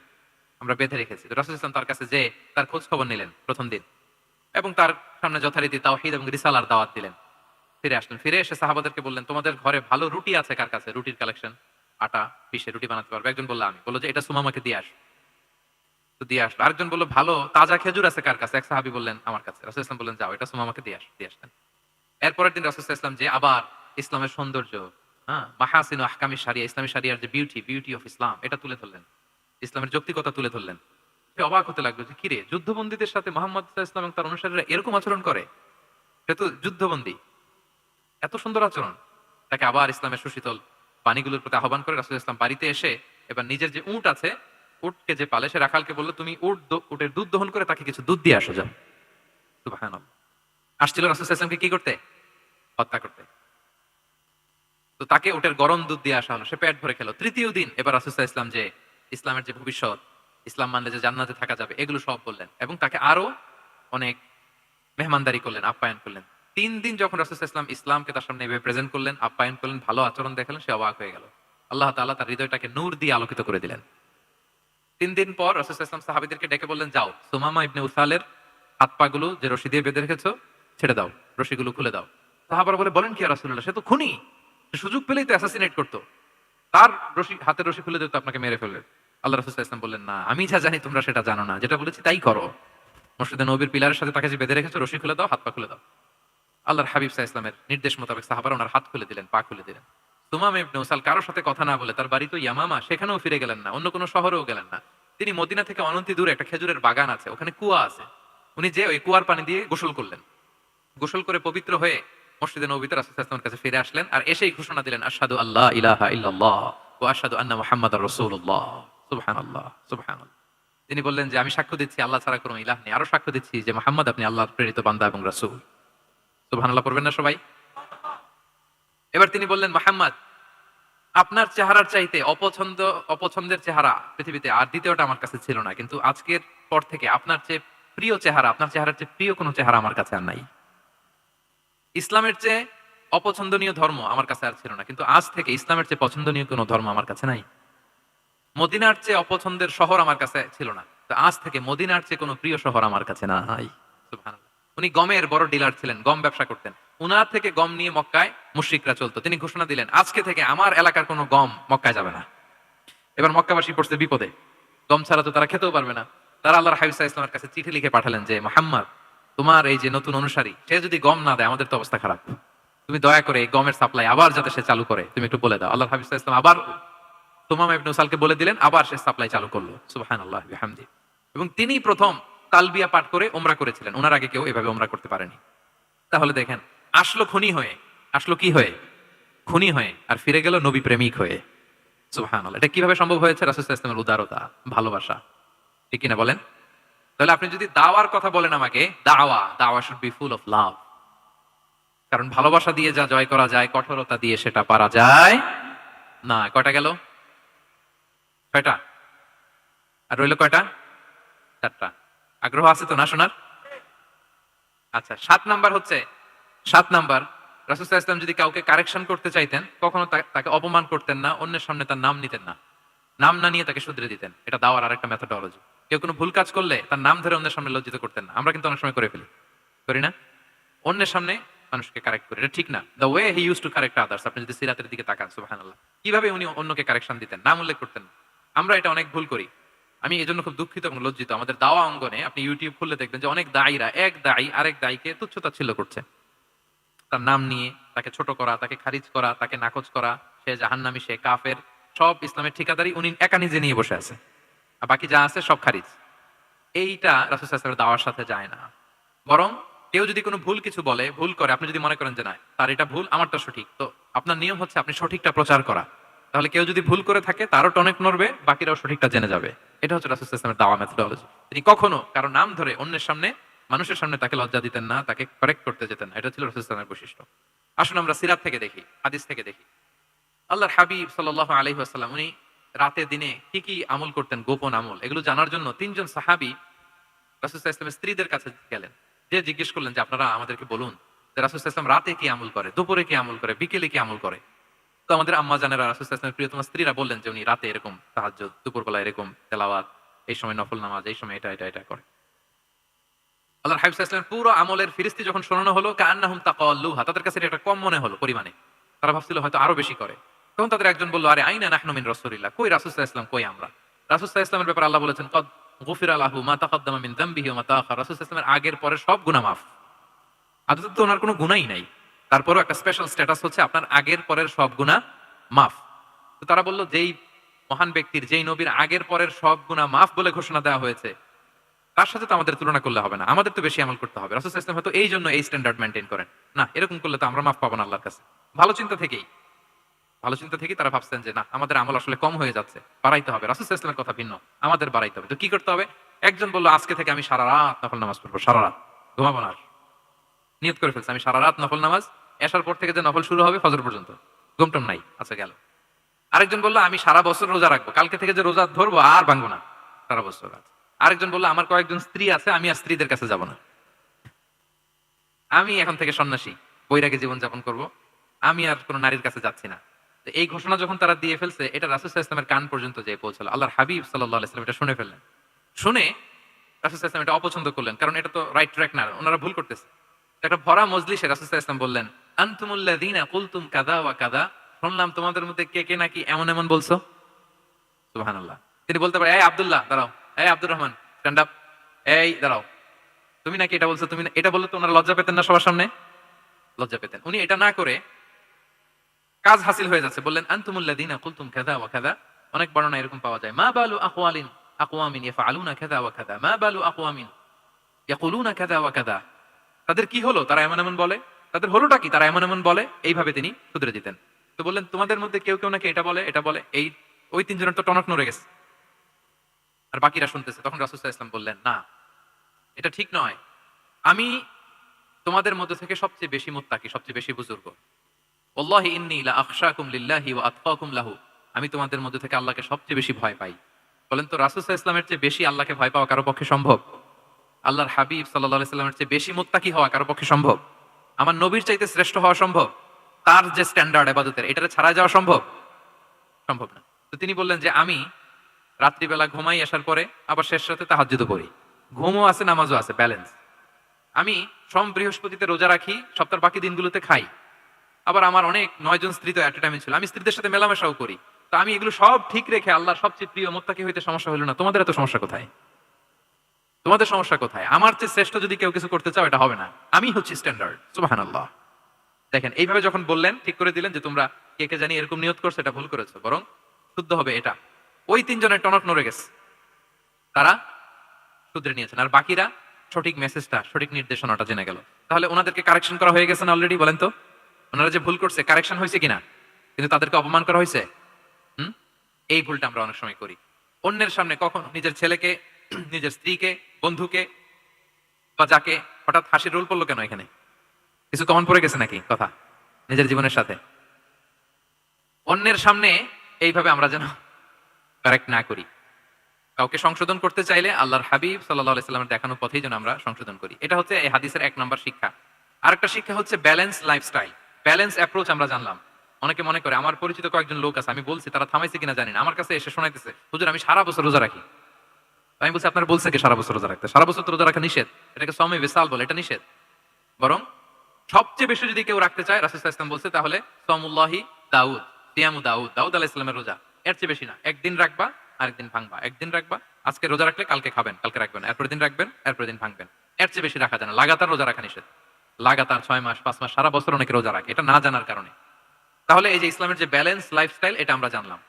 আমরা বেঁধে রেখেছি। তো রাসূল ইসলাম তার কাছে যে তার খোঁজ খবর নিলেন প্রথম দিন, এবং তার সামনে যথারীতি তাওহীদ এবং রিসালার দাওয়াত দিলেন। ফিরে আসলেন, ফিরে এসে সাহাবাদেরকে বললেন, তোমাদের ঘরে ভালো রুটি আছে কার কাছে? রুটির কালেকশন, আটা পিষে রুটি বানাতে পারবে। একজন বলল আমি, বললো যে এটা সুমামাকে দিয়ে আস, তো দিয়ে আসলো। আরেকজন বললো ভালো তাজা খেজুর আছে কার কাছে? এক সাহাবী বললেন আমার কাছে। রাসূল ইসলাম বললেন যাও, এটা সুমামাকে দিয়ে আস, দিয়ে আসলেন। এরপরের দিন রাসূল ইসলাম যে আবার ইসলামের সৌন্দর্য, মাহাসিনু আহকামি শারিয়া, ইসলামী শারিয়ার যে বিউটি অফ ইসলাম, এটা তুলে ধরলেন, ইসলামের যৌক্তিকতা তুলে ধরলেন। সে অবাক হতে লাগলো যে কিরে, যুদ্ধবন্দীদের সাথে মুহাম্মদ সাল্লাল্লাহু আলাইহি ওয়াসাল্লাম এবং তার অনুসারীরা এরকম আচরণ করে? সে তো যুদ্ধবন্দী, এত সুন্দর আচরণ। তাকে আবার ইসলামের সুশীতল পানিগুলোর প্রতি আহ্বান করে রাসূল ইসলাম বাড়িতে এসে এবার নিজের যে উট আছে, উটকে যে পালে, সে রাখালকে বললো তুমি উটের দুধ দহন করে তাকে কিছু দুধ দিয়ে আসো, যাও। সুবহানাল্লাহ। আসছিল রাসূল সাল্লাল্লাহু আলাইহি ওয়াসাল্লামকে কি করতে? হত্যা করতে। তো তাকে উটের গরম দুধ দিয়ে আসা হলো, সে পেট ভরে খেলো। তৃতীয় দিন এবার রাসূল সাল্লাল্লাহু আলাইহি ওয়াসাল্লাম যে ইসলামের যে ভবিষ্যৎ, ইসলাম মানলে যে জান্নাতে থাকা যাবে, এগুলো সব বললেন, এবং তাকে আরো অনেক মেহমানদারি করলেন, আপ্যায়ন করলেন। 3 দিন যখন রাসূল সাল্লাল্লাহু আলাইহি ওয়াসাল্লাম ইসলামকে তার সামনে এভাবে প্রেজেন্ট করলেন, আপ্যায়ন করলেন, ভালো আচরণ দেখালেন, সে অবাক হয়ে গেল। আল্লাহ তাআলা তার হৃদয়টাকে নূর দিয়ে আলোকিত করে দিলেন। 3 দিন পর রাসূল সাল্লাল্লাহু আলাইহি ওয়াসাল্লাম সাহাবীদেরকে ডেকে বললেন, যাও, সুমামা ইবনে উসালের হাত পা গুলো যে রশি দিয়ে বেঁধে রেখেছো ছেড়ে দাও, রশিগুলো খুলে দাও। সাহাবারা বলেন কি ইয়া রাসূলুল্লাহ, সে তো খুনি, সুযোগ পেলেই তো অ্যাসাসিনেট করতো, তার রশি, হাতের রশি খুলে দিত আপনাকে মেরে ফেলবে। আল্লাহ রাসূল সাল্লাল্লাহু আলাইহি ওয়াসাল্লাম বললেন, না, আমি যা জানি তোমরা সেটা জানো না, যেটা বলেছি তাই করো। মসজিদে নববীর পিলারের সাথে তাকে যে বেঁধে রেখেছো, রশি খুলে দাও, হাত পা খুলে দাও। আল্লাহর হাবিব সাল্লাল্লাহু আলাইহি ওয়াসাল্লামের নির্দেশ মোতাবেক সাহাবারা ওনার হাত খুলে দিলেন, পা খুলে দিলেন। সুমাম ইবনে উসাল কারোর সাথে কথা না বলে, তার বাড়ি তো ইয়ামামা, সেখানেও ফিরে গেলেন না, অন্য কোনো শহরেও গেলেন না। তিনি মদিনা থেকে অনন্তি দূরে একটা খেজুরের বাগান আছে, ওখানে কুয়া আছে, উনি যে ওই কুয়ার পানি দিয়ে গোসল করলেন। গোসল করে পবিত্র হয়ে মসজিদে নববীতে রাসূল সাল্লাল্লাহু আলাইহি ওয়াসাল্লামের কাছে ফিরে আসলেন, আর এসেই ঘোষণা দিলেন, আশহাদু আল্লা ইলাহা ইল্লাল্লাহ ওয়া আশহাদু আন্না মুহাম্মাদার রাসূলুল্লাহ। সুবহানাল্লাহ, সুবহানাল্লাহ। তিনি বললেন যে আমি সাক্ষ্য দিচ্ছি আল্লাহ ছাড়া কোনো ইলাহ নেই, আরো সাক্ষ্য দিচ্ছি যে মুহাম্মদ আপনি আল্লাহর প্রেরিত বান্দা এবং রাসূল। সুবহানাল্লাহ পড়বেন না সবাই? এবার তিনি বললেন, মুহাম্মদ আপনার চেহারার চাইতে অপছন্দের চেহারা পৃথিবীতে আর দ্বিতীয়টা আমার কাছে ছিল না, কিন্তু আজকের পর থেকে আপনার চেয়ে প্রিয় চেহারা, আপনার চেহারার চেয়ে প্রিয় কোনো চেহারা আমার কাছে আর নাই। ইসলামের চেয়ে অপছন্দনীয় ধর্ম আমার কাছে আর ছিল না, কিন্তু আজ থেকে ইসলামের চেয়ে পছন্দনীয় কোনো ধর্ম আমার কাছে নাই। মদিনার চেয়ে অপছন্দের শহর আমার কাছে ছিল না, তো আজ থেকে মদিনার চেয়ে কোনো প্রিয় শহর আমার কাছে নাই। সুবহানাল্লাহ। উনি গমের বড় ডিলার ছিলেন, গম ব্যবসা করতেন। উনার থেকে গম নিয়ে মক্কায় মুশরিকরা চলতো। তিনি ঘোষণা দিলেন, আজকে থেকে আমার এলাকার কোনো গম মক্কায় যাবে না। এবার মক্কাবাসী পড়ছে বিপদে, গম ছাড়া তো তারা খেতেও পারবে না। তারা আল্লাহর হাবিব সাল্লাল্লাহু আলাইহি ওয়াসাল্লামের কাছে চিঠি লিখে পাঠালেন যে, মুহাম্মদ তোমার এই যে নতুন অনুসারী, সে যদি গম না দেয় আমাদের তো অবস্থা খারাপ, তুমি দয়া করে এই গমের সাপ্লাই আবার যাতে সে চালু করে তুমি একটু বলে দাও। আল্লাহর হাবিব সাল্লাল্লাহু আলাইহি ওয়াসাল্লাম আবার সুমাম ইবনে উসালকে বলে দিলেন, আবার সে সাপ্লাই চালু করলো। সুবহানাল্লাহ বিহামদি। এবং তিনি প্রথম তালবিয়া পাঠ করে উমরা করেছিলেন, ওনার আগে কেউ এভাবে উমরা করতে পারেনি। তাহলে দেখেন, আসলো খুনি হয়ে, আসলো কি হয়ে? খুনি হয়ে, আর ফিরে গেল নবী প্রেমিক হয়ে। সুবহানাল্লাহ। এটা কিভাবে সম্ভব হয়েছে? রাসূল সাল্লাল্লাহু আলাইহি ওয়াসাল্লামের উদারতা, ভালোবাসা। ঠিক কিনা বলেন? তাহলে আপনি যদি দাওয়ার কথা বলেন আমাকে, দাওয়া should be full of love. কারণ ভালোবাসা দিয়ে যা জয় করা যায়, কঠোরতা দিয়ে সেটা পারা যায় না। কয়টা গেল? কয়টা? আর রইল কয়টা? 4টা। আগ্রহ আছে তো না শোনার? আচ্ছা, 7 নাম্বার হচ্ছে, 7 নাম্বার, রাসূল সাল্লাল্লাহু আলাইহি ওয়াসাল্লাম যদি কাউকে কারেকশন করতে চাইতেন, কখনো তাকে অপমান করতেন না, অন্যের সামনে তার নাম নিতেন না, নাম না নিয়ে তাকে শুধরে দিতেন। এটা দাওয়ার আরেকটা মেথোডোলজি। কেউ কোনো ভুল কাজ করলে তার নাম ধরে অন্যের সামনে লজ্জিত করতেন না। আমরা কিন্তু অনেক সময় করে ফেলি, করি না? অন্যের সামনে মানুষকে কারেক্ট করি, এটা ঠিক না। The way he use to correct others, আপনি যদি সিরাতের দিকে তাকান, সুবহানাল্লাহ, কিভাবে উনি অন্যকে কারেকশন দিতেন, নাম উল্লেখ করতেন না। আমরা এটা অনেক ভুল করি। আমি এই জন্য খুব দুঃখিত এবং লজ্জিত। আমাদের দাওয়া অঙ্গনে আপনি ইউটিউব খুললে দেখবেন যে অনেক দায়ীরা, এক দায়ী আরেক দায়ীকে তুচ্ছতাচ্ছিল্য করছে, তার নাম নিয়ে তাকে ছোট করা, তাকে খারিজ করা, তাকে নাকচ করা, সে জাহান্নামী, সে কাফের, সব ইসলামের ঠিকাদারি উনি একা নিজে নিয়ে বসে আছে, আর বাকি যা আছে সব খারিজ। এইটা রাসূল সাল্লাল্লাহু আলাইহি ওয়াসাল্লামের দাওয়ার সাথে যায় না। বরং কেউ যদি কোনো ভুল কিছু বলে, ভুল করে, আপনি যদি মনে করেন যে না তার এটা ভুল, আমারটা সঠিক, তো আপনার নিয়ম হচ্ছে আপনি সঠিকটা প্রচার করা। তাহলে কেউ যদি ভুল করে থাকে তারও টনেক নড়বে, বাকিরাও সঠিকটা জেনে যাবে। এটা হচ্ছে রাসূল সাল্লাল্লাহু আলাইহি ওয়াসাল্লামের দাওয়া মেথোডোলজি। তিনি কখনো কারো নাম ধরে অন্যের সামনে, মানুষের সামনে তাকে লজ্জা দিতেন না, তাকে কারেক্ট করতে যেতেন না। এটা ছিল রাসূল সাল্লাল্লাহু আলাইহি ওয়াসাল্লামের বৈশিষ্ট্য। আসুন আমরা সিরাত থেকে দেখি, হাদিস থেকে দেখি। আল্লাহর হাবিব সাল্লাল্লাহু আলাইহি ওয়াসাল্লাম উনি রাতে দিনে কি কি আমল করতেন, গোপন আমল, এগুলো জানার জন্য 3 জন সাহাবী রাসূল সাল্লাল্লাহু আলাইহি ওয়াসাল্লামের স্ত্রীদের কাছে গেলেন। যে জিজ্ঞেস করলেন যে আপনারা আমাদেরকে বলুন যে রাসূল সাল্লাল্লাহু আলাইহি ওয়াসাল্লাম রাতে কি আমল করে, দুপুরে কি আমল করে, বিকেলে কি আমল করে। তো আমাদের আম্মা জানেরা, রাসূল সাল্লাল্লাহু আলাইহি ওয়াসাল্লামের প্রিয়তমা স্ত্রীরা বললেন যে উনি রাতে এরকম তাহাজ্জুদ, দুপুরবেলা এরকম তেলাওয়াত, এই সময় নফল নামাজ, এই সময় এটা করে। আল্লাহর হাবিব সাল্লাল্লাহু আলাইহি ওয়াসাল্লাম পুরো আমলের ফিরিস্তি যখন শোনানো হলো, কান্নাহুম তাকাল্লুহা, তাদের কাছে এটা কম মনে হলো পরিমাণে, তারা ভাবছিল হয়তো আরো বেশি করে। তখন তাদের একজন বলল, আরে আইনা নাহনু মিন রাসূলিল্লাহ, কই রাসূল সাল্লাল্লাহু আলাইহি ওয়াসাল্লাম, কই আমরা। রাসূল সাল্লাল্লাহু আলাইহি ওয়াসাল্লামের ব্যাপারে আল্লাহ বলেছেন, কদ গুফিরা লাহু মা তাকাদ্দামা মিন যামবিহি ওয়া মা তাআখার, রাসূল সাল্লাল্লাহু আলাইহি ওয়াসাল্লামের আগের পরের সব গুনাহ মাফ। আদতে তো ওনার কোনো গুনাহই নাই, তারপরেও একটা স্পেশাল স্ট্যাটাস হচ্ছে আপনার আগের পরের সব গুনাহ মাফ। তো তারা বলল, যেই মহান ব্যক্তির, যেই নবীর আগের পরের সব গুনাহ মাফ বলে ঘোষণা দেওয়া হয়েছে, তার সাথে তো আমাদের তুলনা করলে হবে না, আমাদের তো বেশি আমল করতে হবে। রাসূল সাল্লাল্লাহু আলাইহি ওয়াসাল্লাম হয়তো এই জন্য এই স্ট্যান্ডার্ড মেইনটেইন করেন না, এরকম করলে তো আমরা মাফ পাবো না আল্লাহর কাছে। ভালো চিন্তা থেকেই তারা ভাবছেন যে না, আমাদের আমল আসলে কম হয়ে যাচ্ছে, বাড়াইতে হবে। রাসূল সাল্লাল্লাহু আলাইহি ওয়াসাল্লামের কথা ভিন্ন, আমাদের বাড়াইতে হবে। তো কি করতে হবে? একজন বলল, আজকে থেকে আমি সারা রাত নফল নামাজ পড়বো, সারা রাত ঘুমাবো না। নিয়ত করে ফেলছে, আমি সারা রাত নফল নামাজ, এশার পর থেকে যে নফল শুরু হবে ফজর পর্যন্ত, ঘুমটম নাই। আচ্ছা গেল। আরেকজন বললো, আমি সারা বছর রোজা রাখবো, কালকে থেকে যে রোজা ধরবো আর ভাঙবো না, সারা বছর। আরেকজন বললো, আমার কয়েকজন স্ত্রী আছে, আমি আর স্ত্রীদের কাছে যাব না, আমি এখন থেকে সন্ন্যাসী, বৈরাগী জীবন যাপন করব, আমি আর কোন নারীর কাছে যাচ্ছি না। তো এই ঘোষণা যখন তারা দিয়ে ফেলছে, এটা রাসূল সাল্লাল্লাহু আলাইহি ওয়াসাল্লামের কান পর্যন্ত যেয়ে পৌঁছালো। আল্লাহর হাবিব সাল্লাল্লাহু আলাইহি ওয়াসাল্লাম এটা শুনে ফেললেন। শুনে রাসূল সাল্লাল্লাহু আলাইহি ওয়াসাল্লাম এটা অপছন্দ করলেন, কারণ এটা তো রাইট ট্র্যাক না, ওনারা ভুল করতেছে। একটা ভরা মজলিসে রাসূল সাল্লাল্লাহু আলাইহি ওয়াসাল্লাম বললেন, আনতুমুল্লাযীনা কুলতুম কাযা ওয়া কাযা, শুনলাম তোমাদের মধ্যে কে কে নাকি এমন এমন বলছো। সুবহানাল্লাহ। তিনি বলতে পারে, এই আব্দুল্লাহ দাঁড়াও, এই আব্দুর রহমান স্ট্যান্ড আপ, এই দাঁড়াও, তুমি নাকি এটা বলছো, তুমি এটা বললে তো ওনারা লজ্জা পেতেন না সবার সামনে? লজ্জা পেতেন। উনি এটা না করে কাজ হাসিল হয়ে যাচ্ছে, বললেন আনতুমুল্লাযীনা কুলতুম কাযা ওয়া কাযা। অনেক বর্ণনা এরকম পাওয়া যায়, মা বালু আকওয়ামিন ইয়াফআলুনা কাযা ওয়া কাযা, মা বালু আকওয়ামিন ইয়াকুলুনা কাযা ওয়া কাযা। তাদের কি হলো, তারা এমন এমন বলে, তাদের হলোটা কি, তারা এমন এমন বলে। এইভাবে তিনি শুধরে দিতেন। তো বললেন তোমাদের মধ্যে কেউ কেউ নাকি এটা বলে এটা বলে, এই ওই তিনজনের তো টনক নড়ে গেছে, আর বাকিরা শুনতেছে। তখন রাসূল সাল্লাল্লাহু আলাইহি ওয়াসাল্লাম বললেন, না, এটা ঠিক নয়। আমি তোমাদের মধ্যে থেকে সবচেয়ে বেশি মুত্তাকি, সবচেয়ে বেশি বুজুর্গ। ওয়াল্লাহি ইন্নী লা আখশাকুম লিল্লাহি ওয়া আতকাকুম লাহু। আমি তোমাদের মধ্যে থেকে আল্লাহকে সবচেয়ে বেশি ভয় পাই। বলেন তো, রাসূল সাল্লাল্লাহু আলাইহি ওয়াসাল্লামের চেয়ে বেশি আল্লাহকে ভয় পাওয়া কারো পক্ষে সম্ভব? আল্লাহর হাবিব সাল্লাল্লাহু আলাইহি ওয়াসাল্লামের চেয়ে বেশি মুত্তাকি হওয়া কারো পক্ষে সম্ভব? আমার নবীর চাইতে শ্রেষ্ঠ হওয়া সম্ভব? তার যে স্ট্যান্ডার্ড ইবাদতের, এটারে ছাড়া যাওয়া সম্ভব? সম্ভব না। তো তিনি বললেন যে আমি রাত্রিবেলা ঘুমাই, আসার পরে আবার শেষ রাতে তাহাজ্জুদও পড়ি, ঘুমও আছে নামাজও আছে, ব্যালেন্স। আমি সোম বৃহস্পতিতে রোজা রাখি, সপ্তাহের বাকি দিনগুলোতে খাই। আবার আমার অনেক 9 জন স্ত্রী তো এট এ টাইমে ছিল, আমি স্ত্রীদের সাথে মেলামেশাও করি। তো আমি এগুলো সব ঠিক রেখে আল্লাহর সবচেয়ে প্রিয় মুত্তাকি হইতে সমস্যা হলো না। তোমাদের এত সমস্যা কোথায়? তোমাদের সমস্যা কোথায়? আমার চেয়ে শ্রেষ্ঠ যদি কেউ কিছু করতে চাও, এটা হবে না। আমি হচ্ছি স্ট্যান্ডার্ড। সুবহানাল্লাহ। দেখেন, এইভাবে যখন বললেন, ঠিক করে দিলেন যে তোমরা কে কে জানি এরকম নিয়ত করছো, এটা ভুল করেছো, বরং শুদ্ধ হবে এটা। ওই তিনজনের টনক নড়ে গেছে, তারা শুধরে নিয়েছেন, আর বাকিরা সঠিক মেসেজটা, সঠিক নির্দেশনাটা জেনে গেল। তাহলে ওনাদেরকে কারেকশন করা হয়ে গেছে না অলরেডি? বলেন তো, ওনারা যে ভুল করছে, কারেকশন হয়েছে কিনা? কিন্তু তাদেরকে অপমান করা হয়েছে। এই ভুলটা আমরা অনেক সময় করি। অন্যের সামনে কখন নিজের ছেলেকে, নিজের স্ত্রীকে, বন্ধুকে বা যাকে, হঠাৎ হাসির রোল পড়লো কেন এখানে? কিছু কমন পড়ে গেছে নাকি কথা নিজের জীবনের সাথে? অন্যের সামনে এইভাবে আমরা যেন কারেক্ট না করি। কাউকে সংশোধন করতে চাইলে আল্লাহর হাবিব সাল্লাল্লাহু আলাইহি সাল্লামের দেখানো পথেই যেন আমরা সংশোধন করি। এটা হচ্ছে এই হাদিসের 1 নম্বর শিক্ষা। আরেকটা শিক্ষা হচ্ছে ব্যালেন্স লাইফস্টাইল, ব্যালেন্স অ্যাপ্রোচ আমরা জানলাম। অনেকে মনে করে, আমার পরিচিত কয়েকজন লোক আছে, আমি বলছি, তারা থামাইছে কিনা জানি না, আমার কাছে এসে শোনাইতেছে, হুজুর আমি সারা বছর রোজা রাখি। আমি বলছি, আপনার বলছে কি সারা বছর রোজা রাখতে? সারা বছর তো রোজা রাখা নিষেধ, এটাকে সমে বিসাল বলে, এটা নিষেধ। বরং সবচেয়ে বেশি যদি কেউ রাখতে চায়, রাসূল সাল্লাল্লাহু আলাইহি ওয়াসাল্লাম বলছে, তাহলে সাওমুল্লাহি দাউদ, সিয়ামু দাউদ, দাউদ আলাইহিস সালামের রোজা। এর চেয়ে বেশি না। একদিন রাখবা, আরেকদিন ভাঙবা, একদিন রাখবা, আজকে রোজা রাখলে কালকে খাবেন, কালকে রাখবেন, এরপরের দিন রাখবেন, এরপরের দিন ভাঙবেন। এর চেয়ে বেশি রাখা যায় না। লাগাতার রোজা রাখা নিষেধ। লাগাতার 6 মাস, 5 মাস, সারা বছর অনেকে রোজা রাখে, এটা না জানার কারণে। তাহলে এই যে ইসলামের যে ব্যালেন্স লাইফস্টাইল, এটা আমরা জানলাম।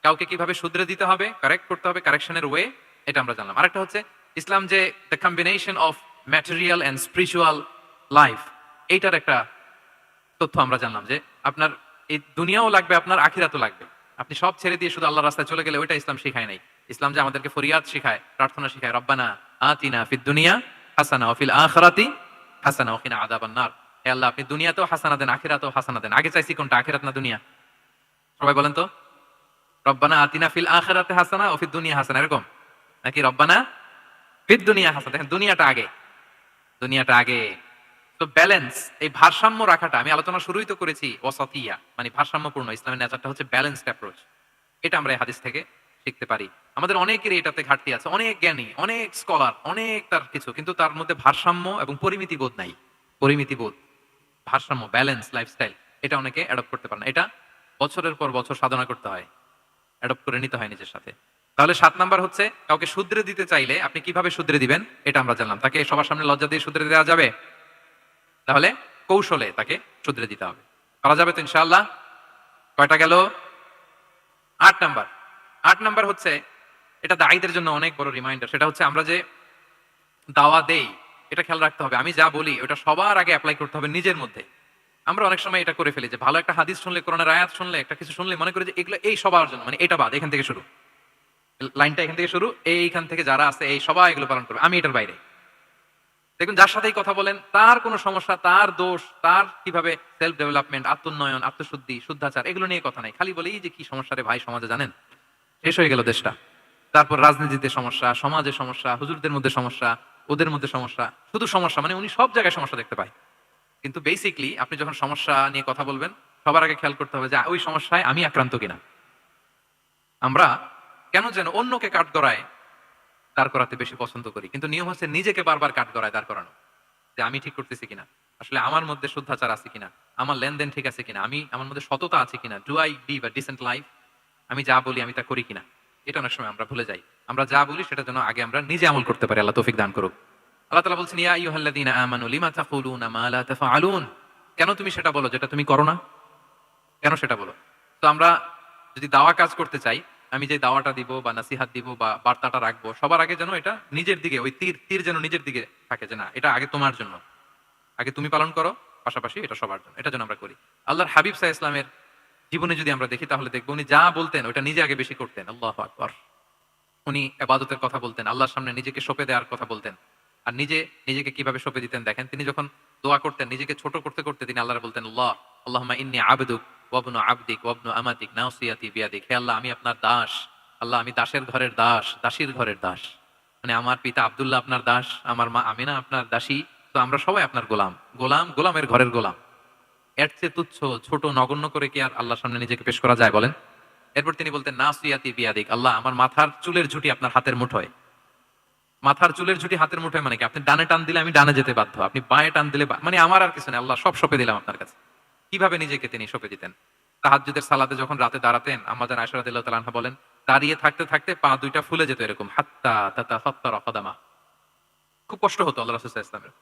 কাউকে কিভাবে শুধরে দিতে হবে, কারেক্ট করতে হবে, কারেকশনের ওয়ে, এটা আমরা জানলাম। আরেকটা হচ্ছে ইসলাম যে the combination of material and spiritual life, এইটার একটা তথ্য আমরা জানলাম, যে আপনার এই দুনিয়াও লাগবে, আপনার আখিরাতও লাগবে। আপনি সব ছেড়ে দিয়ে শুধু আল্লাহর রাস্তায় চলে গেলে ওইটা ইসলাম শিখায় নাই। ইসলাম যে আমাদেরকে ফরিয়াদ শিখায়, প্রার্থনা শিখায়, রব্বানা আতিনা ফিদ দুনিয়া হাসানা ওয়া ফিল আখিরাতি হাসানা ওয়া কিনা আযাবান নার। হে আল্লাহ, আপনি দুনিয়াতেও হাসানা দেন, আখিরাতেও হাসানা দেন। আগে চাইছি কোনটা, আখিরাত না দুনিয়া? সবাই বলেন তো, রব্বানা আতিনা ফিল আখিরাতি হাসানা ওয়া ফিদ দুনিয়া হাসানা, এরকম নাকি রব্বানা ফিদ দুনিয়া হাসানা? দেখেন, দুনিয়াটা আগে, দুনিয়াটা আগে। তো ব্যালেন্স, এই ভারসাম্য রাখাটা, আমি আলোচনা শুরুই তো করেছি ওয়াসাতিয়া, মানে ভারসাম্যপূর্ণ। ইসলামের নেচারটা হচ্ছে ব্যালেন্সড অ্যাপ্রোচ। এটা আমরা এই হাদিস থেকে শিখতে পারি। আমাদের অনেকেরই এটাতে ঘাটতি আছে, অনেক জ্ঞানী, অনেক স্কলার, অনেক তার কিছু, কিন্তু তার মধ্যে ভারসাম্য এবং পরিমিতি বোধ নাই। পরিমিতি বোধ, ভারসাম্য, ব্যালেন্স লাইফস্টাইল, এটা অনেকে অ্যাডপ্ট করতে পারে না। এটা বছরের পর বছর সাধনা করতে হয়, অ্যাডপ্ট করে নিতে হয় নিজের সাথে। তাহলে 7 নাম্বার হচ্ছে, কাউকে শুধরে দিতে চাইলে আপনি কিভাবে শুধরে দিবেন, এটা আমরা জানলাম। তাকে সবার সামনে লজ্জা দিয়ে শুধরে দেওয়া যাবে? তাহলে কৌশলে তাকে শুধরে দিতে হবে। করা যাবে তো ইনশাআল্লাহ? কয়টা গেল? 8 নাম্বার। 8 নাম্বার হচ্ছে, এটা দায়ীদের জন্য অনেক বড় রিমাইন্ডার। সেটা হচ্ছে, আমরা যে দাওয়া দেই, এটা খেয়াল রাখতে হবে। আমি যা বলি ওটা সবার আগে অ্যাপ্লাই করতে হবে নিজের মধ্যে। আমরা অনেক সময় এটা করে ফেলি যে, ভালো একটা হাদিস শুনলে, কোরআনের আয়াত শুনলে, একটা কিছু শুনলে মনে করি যে এগুলো এই সবার জন্য, মানে এটা বাদ, এখান থেকে শুরু, লাইনটা এখান থেকে শুরু, এইখান থেকে যারা আছে এই সবাই এগুলো পালন করবে, আমি এটার বাইরে। দেখুন, যার সাথেই কথা বলেন তার কোনো সমস্যা, তার দোষ, তার কিভাবে সেলফ ডেভেলপমেন্ট, আত্মোন্নয়ন, আত্মশুদ্ধি, শুদ্ধাচার, এগুলো নিয়ে কথা নাই। খালি বলেই যে কি সমস্যা রে ভাই সমাজে, জানেন, শেষ হয়ে গেল দেশটা। তারপর রাজনীতিতে সমস্যা, সমাজে সমস্যা, হুজুরদের মধ্যে সমস্যা, ওদের মধ্যে সমস্যা, শুধু সমস্যা, মানে উনি সব জায়গায় সমস্যা দেখতে পায়। কিন্তু বেসিকলি আপনি যখন সমস্যা নিয়ে কথা বলবেন, সবার আগে খেয়াল করতে হবে যে ওই সমস্যায় আমি আক্রান্ত কিনা। আমরা কেন যেন অন্যকে কাঠগড়ায় দাঁড় করাতে বেশি পছন্দ করি, কিন্তু নিয়ম হচ্ছে নিজেকে বারবার কাঠগড়ায় দাঁড় করানো, যে আমি ঠিক করতেছি কিনা, আসলে আমার মধ্যে শুদ্ধাচার আছে কিনা, আমার লেনদেন ঠিক আছে কিনা, আমি আমার মধ্যে সততা আছে কিনা, do I live a decent life, আমি যা বলি আমি তা করি কিনা। এটা অনেক সময় আমরা ভুলে যাই। আমরা যা বলি সেটা যেন আগে আমরা নিজে আমল করতে পারি। আল্লাহ তৌফিক দান করুক। আল্লাহ তাআলা বলছেন, ইয়া আইয়ুহাল্লাযীনা আমানু লিমা তাকুলুনা মা লা তাফআলুন। কেন তুমি সেটা বলো যেটা তুমি করো না? কেন সেটা বলো? তো আমরা যদি দাওয়া কাজ করতে চাই, আমি যে দাওয়াটা দিব বা নাসিহাত দিব বা বার্তাটা রাখবো, সবার আগে যেন এটা নিজের দিকে, ওই তীর তীর যেন নিজের দিকে থাকে, যে না এটা আগে তোমার জন্য, আগে তুমি পালন করো, পাশাপাশি এটা সবার জন্য, এটা যেন আমরা করি। আল্লাহর হাবিব সাল্লাল্লাহু আলাইহি ইসলামের জীবনে যদি আমরা দেখি তাহলে দেখবো উনি যা বলতেন ওটা নিজে আগে বেশি করতেন। আল্লাহু আকবার। উনি ইবাদতের কথা বলতেন, আল্লাহর সামনে নিজেকে সঁপে দেওয়ার কথা বলতেন। আর নিজেকে কিভাবে সঁপে দিতেন দেখেন, তিনি যখন দোয়া করতেন নিজেকে ছোট করতে করতে তিনি আল্লাহর বলতেন, আল্লাহুম্মা ইন্নী আবদুক ওয়া ইবনু আবদিক ওয়া ইবনু আমাতিক নাসিয়াতি বিয়াদিক। হে আল্লাহ, আমি আপনার দাস। আল্লাহ, আমি দাসের ঘরের দাস, দাসীর ঘরের দাস। মানে আমার পিতা আব্দুল্লাহ আপনার দাস, আমার মা আমিনা আপনার দাসী। তো আমরা সবাই আপনার গোলামের ঘরের গোলাম। এর চেয়ে তুচ্ছ, ছোট, নগণ্য করে কি আর আল্লাহর সামনে নিজেকে পেশ করা যায় বলেন? এরপর তিনি বলতেন, নাসিয়াতি বিয়াদিক। আল্লাহ, আমার মাথার চুলের ঝুঁটি আপনার হাতের মুঠোয়। মাথার চুলের ঝুঁটি হাতের মুঠোয় মানে কি? আপনি ডানে টান দিলে আমি ডানে যেতে বাধ্য, আপনি বাঁয়ে টান দিলে মানে আমার আর কিছু নেই, আল্লাহ সব সঁপে দিলাম আপনার কাছে। কিভাবে নিজেকে তিনি সঁপে দিতেন? তাহাজ্জুদের সালাতে যখন রাতে দাঁড়াতেন, আম্মা জান আয়েশা রাদিয়াল্লাহু তাআলা আনহা বলেন, দাঁড়িয়ে থাকতে থাকতে পা দুইটা ফুলে যেত এরকম, হাত্তা তাতাফাত্তারা কদামা। খুব কষ্ট হতো আল্লাহ রাসূল সাল্লাল্লাহু আলাইহি ওয়াসাল্লামের।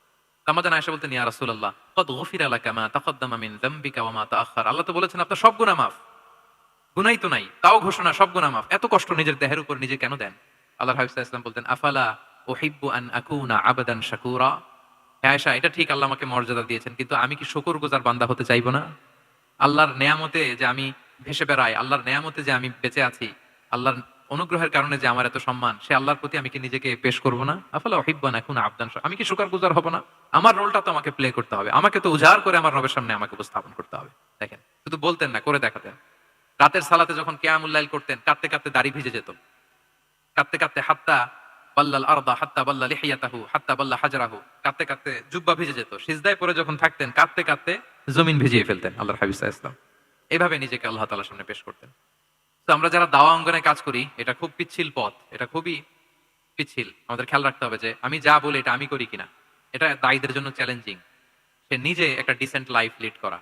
আম্মা জান আয়েশা বলতেন, ইয়া রাসূলুল্লাহ, ক্বাদ গুফিরা লাকা মা তাকাদ্দামা মিন যামবিকা ওয়া মা তাআখার। আল্লাহ তো বলেছেন আপনার সব গুনাহ মাফ। গুনাই তো নাই, তাও ঘোষণা সব গুনাহ মাফ। এত কষ্ট নিজের দেহের উপর নিজে কেন দেন? আল্লাহর হাবিব সাল্লাল্লাহু আলাইহি ওয়াসাল্লাম বলতেন, আফালা উহিব্বু আন আকুনা আবদান শাকুরা। হে আয়েশা, এটা ঠিক আল্লাহ আমাকে মর্যাদা দিয়েছেন, কিন্তু আমি কি শুকরগুজার বান্দা হতে চাইবো না? আল্লাহর নেয়ামতে যে আমি ভেসে বেড়াই, আল্লাহর নেয়ামতে যে আমি বেঁচে আছি, আল্লাহর অনুগ্রহের কারণে যে আমার এত সম্মান, সে আল্লাহর প্রতি আমি কি নিজেকে পেশ করবো না? আফালা উহিব্বু আন আকুনা আবদান শাকুরা। আমি কি শুকরগুজার হব না? আমার রোলটা তো আমাকে প্লে করতে হবে, আমাকে তো উজাড় করে আমার রবের সামনে আমাকে উপস্থাপন করতে হবে। দেখেন, শুধু বলতেন না, করে দেখাতেন। রাতের সালাতে যখন কিয়ামুল লাইল করতেন, কাঁদতে কাঁদতে দাড়ি ভিজে যেত, কাঁদতে কাঁদতে হাত্তা বাল্লাল আরদা হাত্তা বাল্লা লিহিয়াতাহু হাত্তা বাল্লা হাজরাহু, কাঁদতে কাঁদতে জুব্বা ভিজে যেত। সিজদায় পড়ে যখন থাকতেন, কাঁদতে কাঁদতে জমিন ভিজিয়ে ফেলতেন আল্লাহর হাবিব সাল্লাল্লাহু আলাইহি ওয়াসাল্লাম। এভাবে নিজেকে আল্লাহ তাআলার সামনে পেশ করতেন। তো আমরা যারা দাওয়া অঙ্গনে কাজ করি, এটা খুব পিচ্ছিল পথ, এটা খুবই পিচ্ছিল। আমাদের খেয়াল রাখতে হবে যে আমি যা বলি এটা আমি করি কিনা। এটা দায়ীদের জন্য চ্যালেঞ্জিং। সে নিজে একটা ডিসেন্ট লাইফ লিড করা,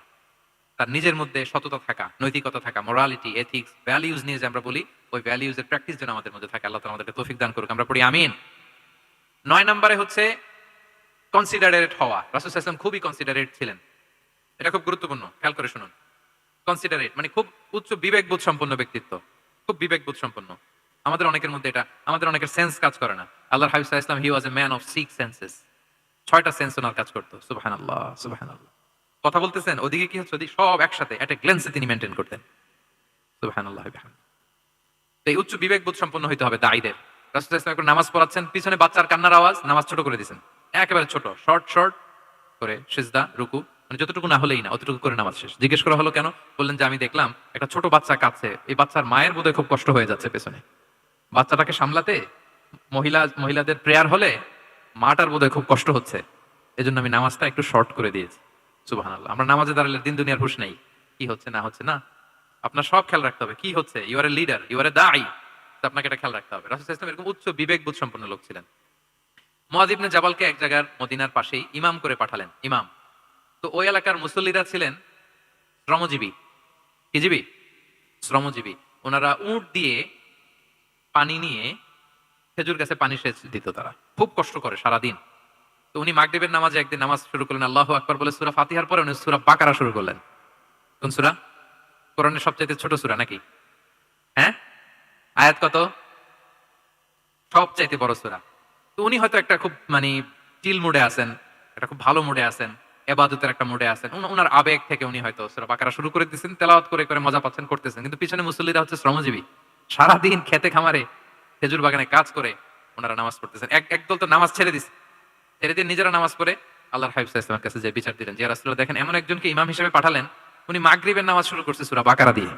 তার নিজের মধ্যে সততা থাকা, নৈতিকতা থাকা, মোরালিটি, এথিক্স, ভ্যালিউজ নিয়ে যে আমরা বলি, ওই ভ্যালিউজ এর প্র্যাকটিস যেন আমাদের মধ্যে থাকে। আল্লাহ তাআলা আমাদেরকে তৌফিক দান করুক, আমরা পড়ি আমিন। 9 নম্বরে হচ্ছে কনসিডারেট হওয়া। রাসূল সাল্লাল্লাহু আলাইহি ওয়াসাল্লাম খুবই কনসিডারেট ছিলেন। এটা খুব গুরুত্বপূর্ণ, খেয়াল করে শুনুন। কনসিডারেট মানে খুব উচ্চ বিবেকবোধ সম্পন্ন ব্যক্তিত্ব, খুব বিবেকবোধ সম্পন্ন। আমাদের অনেকের মধ্যে এটা, আমাদের অনেকের সেন্স কাজ করে না। আল্লাহর হাবিব সাল্লাল্লাহু আলাইহি ওয়াসাল্লাম, he was a man of 6 senses. 6টা সেন্স ওনার কাজ করতো। সুবহানাল্লাহ, সুবহানাল্লাহ। কথা বলতেছেন, ওদিকে কি হচ্ছে, ওদিকে সব একসাথে একটা গ্ল্যান্সে তিনি মেইনটেইন করতেন। সুবহানাল্লাহ বিহামদিহি। এই উচ্চ বিবেকবোধ সম্পন্ন হইতে হবে দায়ীদের। রাসূল সাল্লাল্লাহু আলাইহি ওয়াসাল্লাম নামাজ পড়াচ্ছেন, পিছনে বাচ্চার কান্নার আওয়াজ, নামাজ ছোট করে দিয়েছেন, একেবারে ছোট, শর্ট করে সিজদা, রুকু, মানে যতটুকু না হলেই না, অতটুকু করে নামাজ শেষ। জিজ্ঞেস করা হলো কেন? বললেন যে আমি দেখলাম একটা ছোট বাচ্চা কাঁদছে, এই বাচ্চার মায়ের বোধহয় খুব কষ্ট হয়ে যাচ্ছে পেছনে, বাচ্চাটাকে সামলাতে। মহিলাদের প্রেয়ার হলে মাটার বোধহয় খুব কষ্ট হচ্ছে, এজন্য আমি নামাজটা একটু শর্ট করে দিয়েছি। সুবহানাল্লাহ। আমরা নামাজে দাঁড়ালে দিন দুনিয়ার হুঁশ নেই, কি হচ্ছে না হচ্ছে না, আপনার সব খেয়াল রাখতে হবে। কি হচ্ছে, you are a leader, you are a দাঈ, আপনাকে এটা খেয়াল রাখতে হবে। রাসূল সাল্লাল্লাহু আলাইহি ওয়াসাল্লাম এরকম উচ্চ বিবেকবোধ সম্পন্ন লোক ছিলেন। মুআয ইবনে জাবালকে এক জায়গার মদিনার পাশেই ইমাম করে পাঠালেন, ইমাম। তো ওই এলাকার মুসল্লিরা ছিলেন শ্রমজীবী। কি জীবী? শ্রমজীবী। ওনারা উট দিয়ে পানি নিয়ে খেজুর গাছে পানি সেচ দিত, তারা খুব কষ্ট করে সারাদিন। তো উনি মাগরিবের নামাজে একদিন নামাজ শুরু করলেন, আল্লাহু আকবার বলে সূরা ফাতিহার পরে উনি সূরা বাকারা শুরু করলেন। কোন সূরা? কোরআনের সবচেয়ে ছোট সূরা নাকি? হ্যাঁ, আয়াত কত? সবচাইতে বড় সূরা। তো উনি হয়তো একটা খুব মানে চিল মুডে আছেন, একটা খুব ভালো মুডে আছেন, ইবাদতের একটা মুডে আছেন। ওনার আবেগ থেকে উনি হয়তো সূরা বাকারা শুরু করে দিয়েছেন, তেলাওয়াত করে করে মজা পাচ্ছেন, করতেছেন। কিন্তু পিছনে মুসল্লিরা হচ্ছে শ্রমজীবী, সারাদিন খেতে খামারে খেজুর বাগানে কাজ করে ওনারা নামাজ পড়তেছেন। একদল তো নামাজ ছেড়ে দিচ্ছে, ছেড়ে দিয়ে নিজেরা নামাজ পড়ে আল্লাহর হাবিব সাল্লাল্লাহু আলাইহি ওয়াসাল্লামের কাছে যে বিচার দিলেন, যে রাসূলুল্লাহ দেখেন এমন একজনকে ইমাম হিসেবে পাঠালেন, উনি মাগরিবের নামাজ শুরু করছে সূরা বাকারা দিয়ে।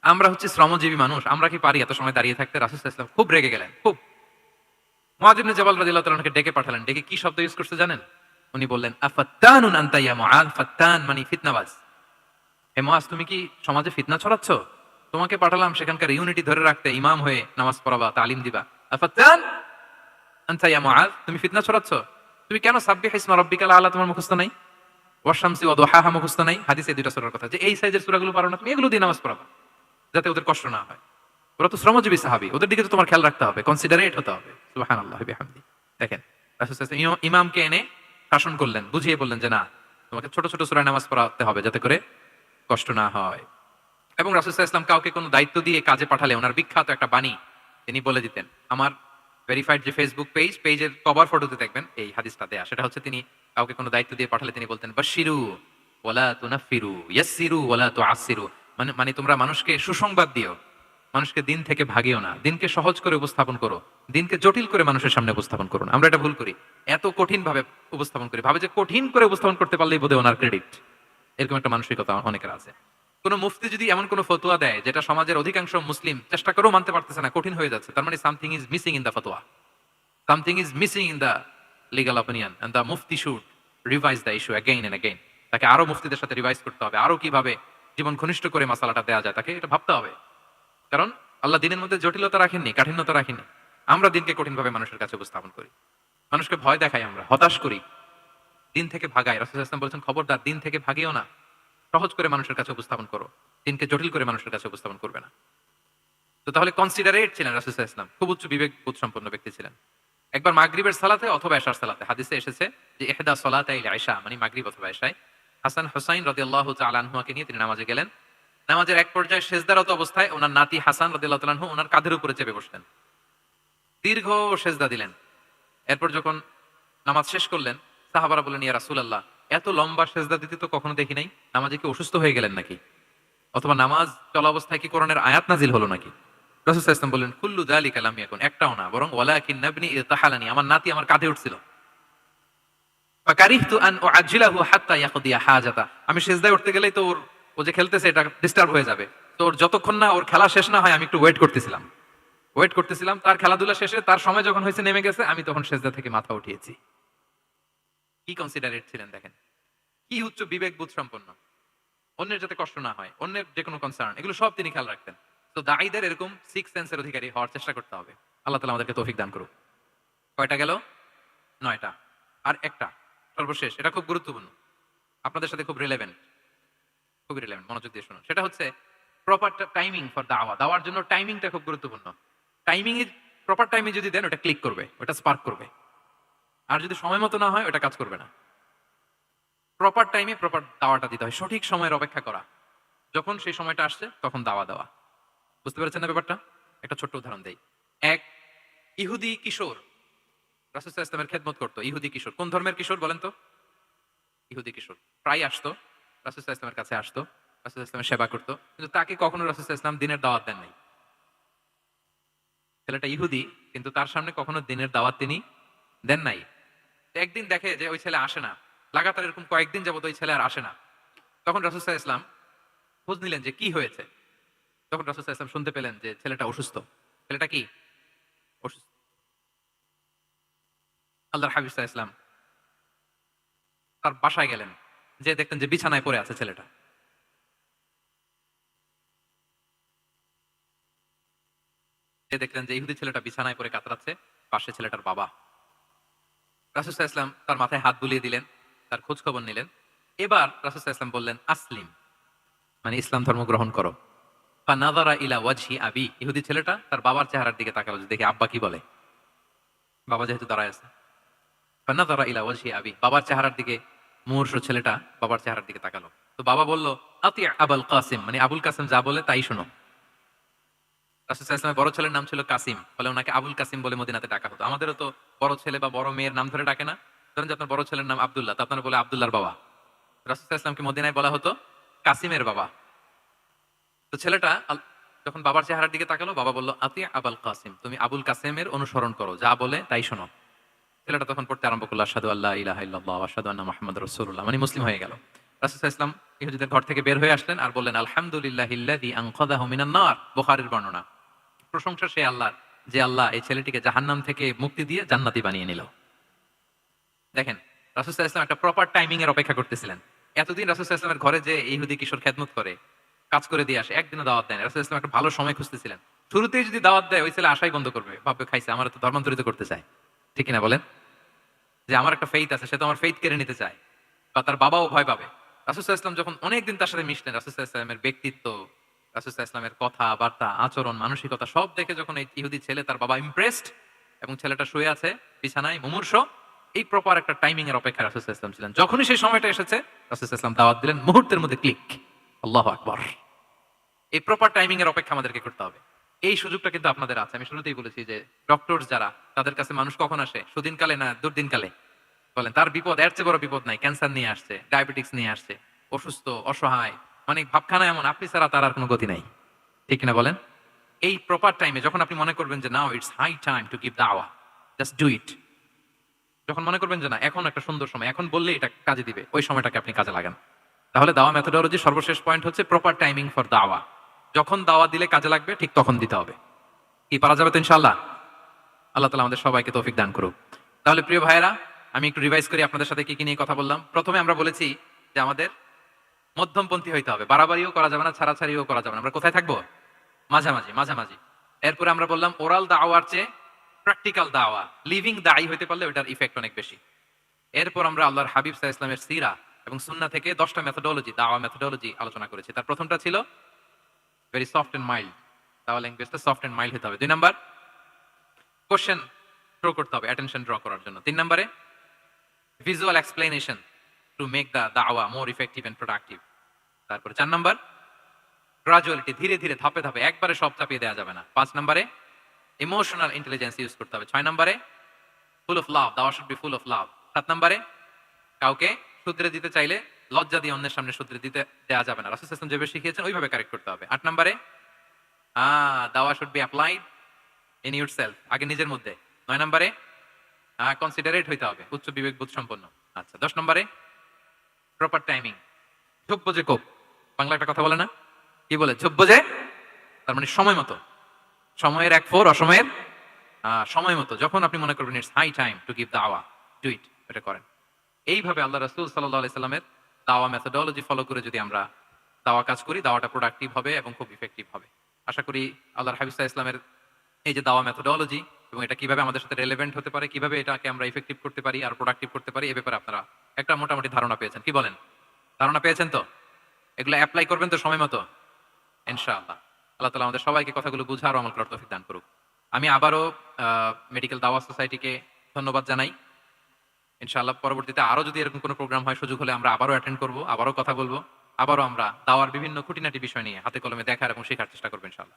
আমরা হচ্ছে শ্রমজীবী মানুষ, আমরা কি পারি এত সময় দাঁড়িয়ে থাকতে? রাসূল সাল্লাল্লাহু আলাইহি ওয়াসাল্লাম খুব রেগে গেলেন, খুব। মুআয ইবনে জাবাল রাদিয়াল্লাহু তাআলা আনহুকে ডেকে পাঠালেন। ডেকে কি শব্দ ইউজ করতে জানেন? উনি বললেন, আফাত্তানুন আনতা ইয়া মুআয। ফাত্তান মানে ফিতনাবাজ। হে মুআয, তুমি কি সমাজে ফিতনা ছড়াচ্ছ? তোমাকে পাঠালাম সেখানকার ইউনিটি ধরে রাখতে, ইমাম হয়ে নামাজ পড়াবা, তালিম দিবা। আফাত্তান আনতা ইয়া মুআয, তুমি ফিতনা ছড়াচ্ছ? তুমি কেন সাব্বিহ ইসমা রাব্বিকাল আলা তোমার মুখস্থ নাই? ওয়াশ শামসি ওয়া দুহাহা মুখস্থ নাই? হাদিসে দুইটা সূরার কথা, যে এই সাইজের সূরাগুলো পারো না, তুমি এগুলো দিয়ে নামাজ পড়াবা যাতে ওদের কষ্ট না হয়। ওরা তো শ্রমজীবী সাহাবী, ওদের দিকে তো তোমার খেয়াল রাখতে হবে, কনসিডারেট হতে হবে। সুবহানাল্লাহ বিহামদিহি। দেখেন রাসূল সাল্লাল্লাহু আলাইহি ওয়াসাল্লাম ইমামকে এনে শাসন করলেন, বুঝিয়ে বললেন যে না, তোমাকে ছোট ছোট সূরায় নামাজ পড়াতে হবে যাতে করে কষ্ট না হয়। এবং রাসূল সাল্লাল্লাহু আলাইহি ওয়াসাল্লাম কাউকে কোনো দায়িত্ব দিয়ে কাজে পাঠালে ওনার বিখ্যাত একটা বাণী তিনি বলে দিতেন। আমার ভেরিফাইড যে ফেসবুক পেজের কভার ফটোতে দেখবেন এই হাদিসটা দেয়া। সেটা হচ্ছে তিনি কাউকে কোনো দায়িত্ব দিয়ে পাঠালে তিনি বলতেন বাশশিরু ওয়ালা তুনাফফিরু ইয়াসসিরু ওয়ালা তুআসসিরু, মানে তোমরা মানুষকে সুসংবাদ দিও, মানুষকে দিন থেকে ভাগিও না, দিনকে সহজ করে উপস্থাপন করো, দিনকে জটিল করে মানুষের সামনে উপস্থাপন করো না। আমরা এটা ভুল করি, এত কঠিন ভাবে উপস্থাপন করি, ভাবে যে কঠিন করে উপস্থাপন করতে পারলেই বোধহয় ওনার ক্রেডিট, এরকম একটা মানসিকতা অনেকের আছে। কোন মুফতি যদি এমন কোন ফতোয়া দেয় যেটা সমাজের অধিকাংশ মুসলিম চেষ্টা করেও মানতে পারতেছে না, কঠিন হয়ে যাচ্ছে, তার মানে something is missing in the ফতোয়া, something is missing in the legal opinion, and the মুফতি should revise the issue again and again. তাকে আরো মুফতিদের সাথে রিভাইজ করতে হবে, আরো কিভাবে জীবন ঘনিষ্ঠ করে মাসালাটা দেওয়া যায়, তাকে এটা ভাবতে হবে। কারণ আল্লাহ দিনের মধ্যে জটিলতা রাখেননি, কাঠিন্যতা রাখেননি। আমরা দিনকে কঠিন ভাবে মানুষের কাছে উপস্থাপন করি, মানুষকে ভয় দেখাই, আমরা হতাশ করি, দিন থেকে ভাগাই। রাসূল সাল্লাল্লাহু আলাইহি ওয়াসাল্লাম বলেছেন খবরদার দিন থেকে ভাগিও না, সহজ করে মানুষের কাছে উপস্থাপন করো, দিনকে জটিল করে মানুষের কাছে উপস্থাপন করবে না। তো তাহলে কনসিডারেট ছিলেন রাসূল সাল্লাল্লাহু আলাইহি ওয়াসাল্লাম, খুব উচ্চ বিবেক বোধ সম্পন্ন ব্যক্তি ছিলেন। একবার মাগরিবের সালাতে অথবা এশার সালাতে হাদিসে এসেছে যে ইহদা সালাতাইল ইশা, মানে মাগরিব অথবা এশায় হাসান হুসাইন রাদিয়াল্লাহু তাআলা আনহুকে নিয়ে তিনি নামাজে গেলেন। নামাজের এক পর্যায়ে সেজদারত অবস্থায় ওনার নাতি হাসান রাদিয়াল্লাহু তাআলা আনহু ওনার কাঁধের উপরে চেপে বসলেন, দীর্ঘ সেজদা দিলেন। এরপর যখন নামাজ শেষ করলেন সাহাবারা বললেন ইয়া রাসূলুল্লাহ, এত লম্বা সেজদা দিতে তো কখনো দেখি নাই, নামাজে কি অসুস্থ হয়ে গেলেন নাকি, অথবা নামাজ চলা অবস্থায় কি কোরআনের আয়াত নাজিল হলো নাকি? রাসূল সাল্লাল্লাহু আলাইহি ওয়াসাল্লাম বললেন কুল্লু যালিকা লাম ইয়াকুন, একটাও না, বরং ওয়ালাকিন নাবনি ইতাহালানি, আমার নাতি আমার কাঁধে উঠছিল। ফাকারিহতু আন উআজ্জিলাহু হাত্তা ইয়াকদিয়া হাজাতা, আমি সেজদায় উঠতে গেলেই তো ও যে খেলতেছে এটা ডিস্টার্ব হয়ে যাবে, তো ওর যতক্ষণ না ওর খেলা শেষ না হয় আমি একটু ওয়েট করতেছিলাম, তার খেলাধুলা শেষে তার সময় যখন হয়েছে নেমে গেছে, আমি তখন সেজদা থেকে মাথা উঠিয়েছি। কি কনসিডারেট ছিলেন দেখেন, কি উচ্চ বিবেক বোধ সম্পন্ন, অন্যের যাতে কষ্ট না হয়, অন্যের যে কোনো কনসার্ন, এগুলো সব তিনি খেয়াল রাখতেন। তো দায়ীদের এরকম সিক্স সেন্সের অধিকারী হওয়ার চেষ্টা করতে হবে। আল্লাহ তাআলা আমাদেরকে তৌফিক দান করুক। কয়টা গেল? 9টা। আর একটা সর্বশেষ, এটা খুব গুরুত্বপূর্ণ, আপনাদের সাথে খুবই রিলেভেন্ট, মনোযোগ দিয়ে শুনুন। সেটা হচ্ছে প্রপার টাইমিং ফর দাওয়া। দাওয়ার জন্য টাইমিংটা খুব গুরুত্বপূর্ণ। টাইমিং এর প্রপার টাইমে যদি দেন ওটা ক্লিক করবে, ওটা স্পার্ক করবে। আর যদি সময় মতো না হয় ওটা কাজ করবে না। প্রপার টাইমে প্রপার দাওয়াটা দিতে হয়, সঠিক সময়ের অপেক্ষা করা, যখন সেই সময়টা আসছে তখন দাওয়া দেওয়া। বুঝতে পেরেছেন না ব্যাপারটা? একটা ছোট্ট উদাহরণ দেই। এক ইহুদি কিশোর রাসূল সাল্লাল্লাহু আলাইহি ওয়াসাল্লামের খেদমত করতো। ইহুদি কিশোর, কোন ধর্মের কিশোর বলেন তো? ইহুদি কিশোর প্রায় আসতো রাসূল সাল্লাল্লাহু আলাইহি ওয়াসাল্লামের কাছে, আসতো রাসূল সাল্লাল্লাহু আলাইহি ওয়াসাল্লামের সেবা করতো, কিন্তু তাকে কখনো রাসূল সাল্লাল্লাহু আলাইহি ওয়াসাল্লাম দিনের দাওয়াত দেন নাই। ছেলেটা ইহুদি, কিন্তু তার সামনে কখনো দিনের দাওয়াত তিনি দেন নাই। একদিন দেখে যে ওই ছেলে আসে না, লাগাতার এরকম কয়েকদিন যাবত ওই ছেলে আর আসে না। তখন রাসূল সাল্লাল্লাহু আলাইহি ওয়াসাল্লাম খোঁজ নিলেন যে কি হয়েছে। তখন রাসূল সাল্লাল্লাহু আলাইহি ওয়াসাল্লাম শুনতে পেলেন যে ছেলেটা অসুস্থ। ছেলেটা কি অসুস্থ? আল্লাহর হাবিব সাল্লাল্লাহু আলাইহি ওয়াসাল্লাম তার বাসায় গেলেন, যে দেখতেন যে বিছানায় পড়ে আছে ছেলেটা। যে দেখলেন যে ইহুদি ছেলেটা বিছানায় পড়ে কাতরাচ্ছে, পাশে ছেলেটার বাবা। রাসূল সাল্লাল্লাহু আলাইহি ওয়াসাল্লাম তার মাথায় হাত বুলিয়ে দিলেন, তার খোঁজ খবর নিলেন। এবার রাসূল সাল্লাল্লাহু আলাইহি ওয়াসাল্লাম বললেন আসলিম, মানে ইসলাম ধর্ম গ্রহণ করো। ফানাযারা ইলা ওয়াজহি আবি, ইহুদি ছেলেটা তার বাবার চেহারার দিকে তাকালো যে দেখি আব্বা কি বলে। বাবা যেহেতু দাঁড়ায় আছে, ফানাযারা ইলা ওয়াজহি আবি, বাবার চেহারার দিকে মুমূর্ষু ছেলেটা বাবার চেহারার দিকে তাকালো। তো বাবা বলল আতি আবুল কাসিম, মানে আবুল কাসিম যা বলে তাই শোনো। রাসূল সাল্লাল্লাহু আলাইহি ওয়াসাল্লামের বড় ছেলের নাম ছিল কাসিম, ফলে ওনাকে আবুল কাসিম বলে মদিনাতে ডাকা হতো। আমাদেরও তো বড় ছেলে বা বড় মেয়ের নাম ধরে ডাকে না? ধরেন যে আপনার বড় ছেলের নাম আব্দুল্লাহ, তো আপনারা বলে আব্দুল্লাহর বাবা। রাসূল সাল্লাল্লাহু আলাইহি ওয়াসাল্লামকে মদিনায় বলা হতো কাসিমের বাবা। তো ছেলেটা যখন বাবার চেহারার দিকে তাকালো, বাবা বলল আতি আবুল কাসিম, তুমি আবুল কাসিমের অনুসরণ করো, যা বলে তাই শোনো। ছেলেটা তখন পড়তে আরম্ভ করলো আশহাদু আল্লা ইলাহা ইল্লাল্লাহ ওয়া আশহাদু আন্না মুহাম্মাদুর রাসূলুল্লাহ, মানে মুসলিম হয়ে গেল। রাসূল সাল্লাল্লাহু আলাইহি ওয়াসাল্লাম ইহুদিদের ঘর থেকে বের হয়ে আসলেন আর বললেন আলহামদুলিল্লাহিল্লাযী আনকাযাহু মিনান নার, বুখারীর বর্ণনা। প্রশংসা সেই আল্লাহর যে আল্লাহ এই ছেলেটিকে জাহান্নাম থেকে মুক্তি দিয়ে জান্নাতি বানিয়ে নিল। দেখেন রাসূল সাল্লাল্লাহু আলাইহি ওয়াসাল্লাম একটা প্রপার টাইমিং এর অপেক্ষা করতেছিলেন। এতদিন রাসূল সাল্লাল্লাহু আলাইহি ওয়াসাল্লামের ঘরে যে ইহুদি কিশোর খেদমত করে, কাজ করে দিয়ে আসে, একদিনও দাওয়াত দেন। রাসূল সাল্লাল্লাহু আলাইহি ওয়াসাল্লাম একটা ভালো সময় খুঁজতেছিলেন। শুরুতেই যদি দাওয়াত দেয় ওই ছেলে আশাই বন্ধ করবে, ভাববে খাইছে, আমার তো ধর্মান্তরিত করতে চায়। ঠিক কিনা বলেন? যে আমার একটা ফেইথ আছে, সে তো আমার ফেইথ কেড়ে নিতে চায়, বা তার বাবাও ভয় পাবে। রাসূল সাল্লাল্লাহু আলাইহি ওয়াসাল্লাম যখন অনেকদিন তার সাথে মিশলেন, রাসূল সাল্লাল্লাহু আলাইহি ওয়াসাল্লামের ব্যক্তিত্ব, রাসূল সাল্লাল্লাহু আলাইহি ওয়াসাল্লামের কথা বার্তা, আচরণ, মানসিকতা সব দেখে যখন এই ইহুদি ছেলে তার বাবা ইমপ্রেসড, এবং ছেলেটা শুয়ে আছে বিছানায় মুমূর্ষ, এই প্রপার একটা টাইমিং এর অপেক্ষা রাসূল সাল্লাল্লাহু আলাইহি ওয়াসাল্লাম ছিলেন। যখনই সেই সময়টা এসেছে রাসূল সাল্লাল্লাহু আলাইহি ওয়াসাল্লাম দাওয়াত দিলেন, মুহূর্তের মধ্যে ক্লিক। আল্লাহু আকবার। এই প্রপার টাইমিং এর অপেক্ষা আমাদেরকে করতে হবে। এই সুযোগটা কিন্তু আপনাদের আছে। আমি শুরুতেই বলেছি যে ডক্টরস যারা, তাদের কাছে মানুষ কখন আসে? সুদিনকালে না দুর্দিনকালে? বলেন, তার বিপদ এর চেয়ে বড় বিপদ নাই। ক্যান্সার নিয়ে আসছে, ডায়াবেটিক্স নিয়ে আসছে, অসুস্থ, অসহায়, মানে ভাবখানা এমন, আপনি ছাড়া তার আর কোনো গতি নাই। ঠিক কিনা বলেন? এই প্রপার টাইমে যখন আপনি মনে করবেন যে now it's high time to give দাওয়া, জাস্ট ডু ইট। যখন মনে করবেন যে না এখন একটা সুন্দর সময়, এখন বললে এটা কাজে দিবে, ওই সময়টাকে আপনি কাজে লাগান। তাহলে দাওয়া মেথোডোলজি সর্বশেষ পয়েন্ট হচ্ছে প্রপার টাইমিং ফর দাওয়া। যখন দাওয়া দিলে কাজে লাগবে ঠিক তখন দিতে হবে। কি পারা যাবে তো ইনশাআল্লাহ? আল্লাহ তাআলা আমাদের সবাইকে তৌফিক দান করুক। তাহলে প্রিয় ভাইয়েরা, আমি একটু রিভাইজ করি আপনাদের সাথে কি কি নিয়ে কথা বললাম। প্রথমে আমরা বলেছি যে আমাদের মধ্যমপন্থী হইতে হবে, বাড়াবাড়িও করা যাবে না, ছাড়াছাড়িও করা যাবে না। আমরা কোথায় থাকবো? মাঝামাঝি, মাঝামাঝি। এরপরে আমরা বললাম ওরাল দাওয়ার চেয়ে প্র্যাকটিক্যাল দাওয়া, লিভিং দায়ী হইতে পারলে ওটার ইফেক্ট অনেক বেশি। এরপর আমরা আল্লাহর হাবিব সাল্লাল্লাহু আলাইহি ওয়াসাল্লামের সিরা এবং সুন্নাহ থেকে 10টা মেথোডোলজি, দাওয়া মেথোডোলজি আলোচনা করেছি। তার প্রথমটা ছিল ভেরি সফট এন্ড মাইল্ড, দাওয়া ল্যাঙ্গুয়েজটা সফট এন্ড মাইল্ড হতে হবে। 2 নাম্বার, কোশ্চেন থ্রো করতে হবে অ্যাটেনশন ড্র করার জন্য। 3 নম্বরে, ভিজুয়াল এক্সপ্লেনেশন টু মেক দা দাওয়া মোর ইফেক্টিভ এন্ড প্রোডাক্টিভ। তারপরে 4 নাম্বার, গ্রাজুয়ালিটি, ধীরে ধীরে ধাপে ধাপে, একবারে সব চাপিয়ে দেওয়া যাবে না। 5 নম্বরে, ইমোশনাল ইন্টেলিজেন্স ইউজ করতে হবে। 6 নম্বরে, ফুল অফ লাভ, দাওয়া should be full of love. 7 নম্বরে, কাউকে শুধরে দিতে চাইলে লজ্জা দিয়ে অন্যের সামনে শুধরে দিতে দেওয়া যাবে না, রাসূল সাল্লাল্লাহু আলাইহি ওয়াসাল্লাম যেভাবে শিখিয়েছেন ওইভাবে কারেক্ট করতে হবে। 8 নম্বরে, দাওয়া should be applied in yourself, আগে নিজের মধ্যে। 9 নম্বরে, কনসিডারেট হইতে হবে, উচ্চ বিবেক বোধ সম্পন্ন। আচ্ছা, 10 নম্বরে, প্রপার টাইমিং, ঝোপ বোঝে কোপ, বাংলা একটা কথা বলে না, কি বলে? ঝোপ বোঝে, তার মানে সময় মতো, সময়ের 1/4, অসময়ের সময় মতো। যখন আপনি মনে করবেন it's high time to give দাওয়া, ডু ইট, এটা করেন। এইভাবে আল্লাহ রাসূল সাল্লাল্লাহু আলাইহি সাল্লামের দাওয়া মেথোডোলজি ফলো করে যদি আমরা দাওয়া কাজ করি, দাওয়াটা প্রোডাক্টিভ হবে এবং খুব ইফেক্টিভ হবে। আশা করি আল্লাহর হাবিব সাল্লাল্লাহু আলাইহি সাল্লামের এই যে দাওয়া মেথোডোলজি এবং এটা কিভাবে আমাদের সাথে রেলেভেন্ট হতে পারে, কিভাবে এটাকে আমরা ইফেক্টিভ করতে পারি আর প্রোডাক্টিভ করতে পারি, এ ব্যাপারে আপনারা একটা মোটামুটি ধারণা পেয়েছেন। কি বলেন? ধারণা পেয়েছেন তো? এগুলো অ্যাপ্লাই করবেন তো সময় মতো ইনশাআল্লাহ। আল্লাহ তাআলা আমাদের সবাইকে কথাগুলো বুঝার ও আমল করার তৌফিক দান করুক। আমি আবারও মেডিকেল দাওয়া সোসাইটিকে ধন্যবাদ জানাই। ইনশাআল্লাহ পরবর্তীতে আরো যদি এরকম কোনো প্রোগ্রাম হয়, সুযোগ হলে আমরা আবারও অ্যাটেন্ড করব, আবারও কথা বলবো, আবারও আমরা দাওয়ার বিভিন্ন খুঁটিনাটি বিষয় নিয়ে হাতে কলমে দেখার এবং শেখার চেষ্টা করবো ইনশাআল্লাহ।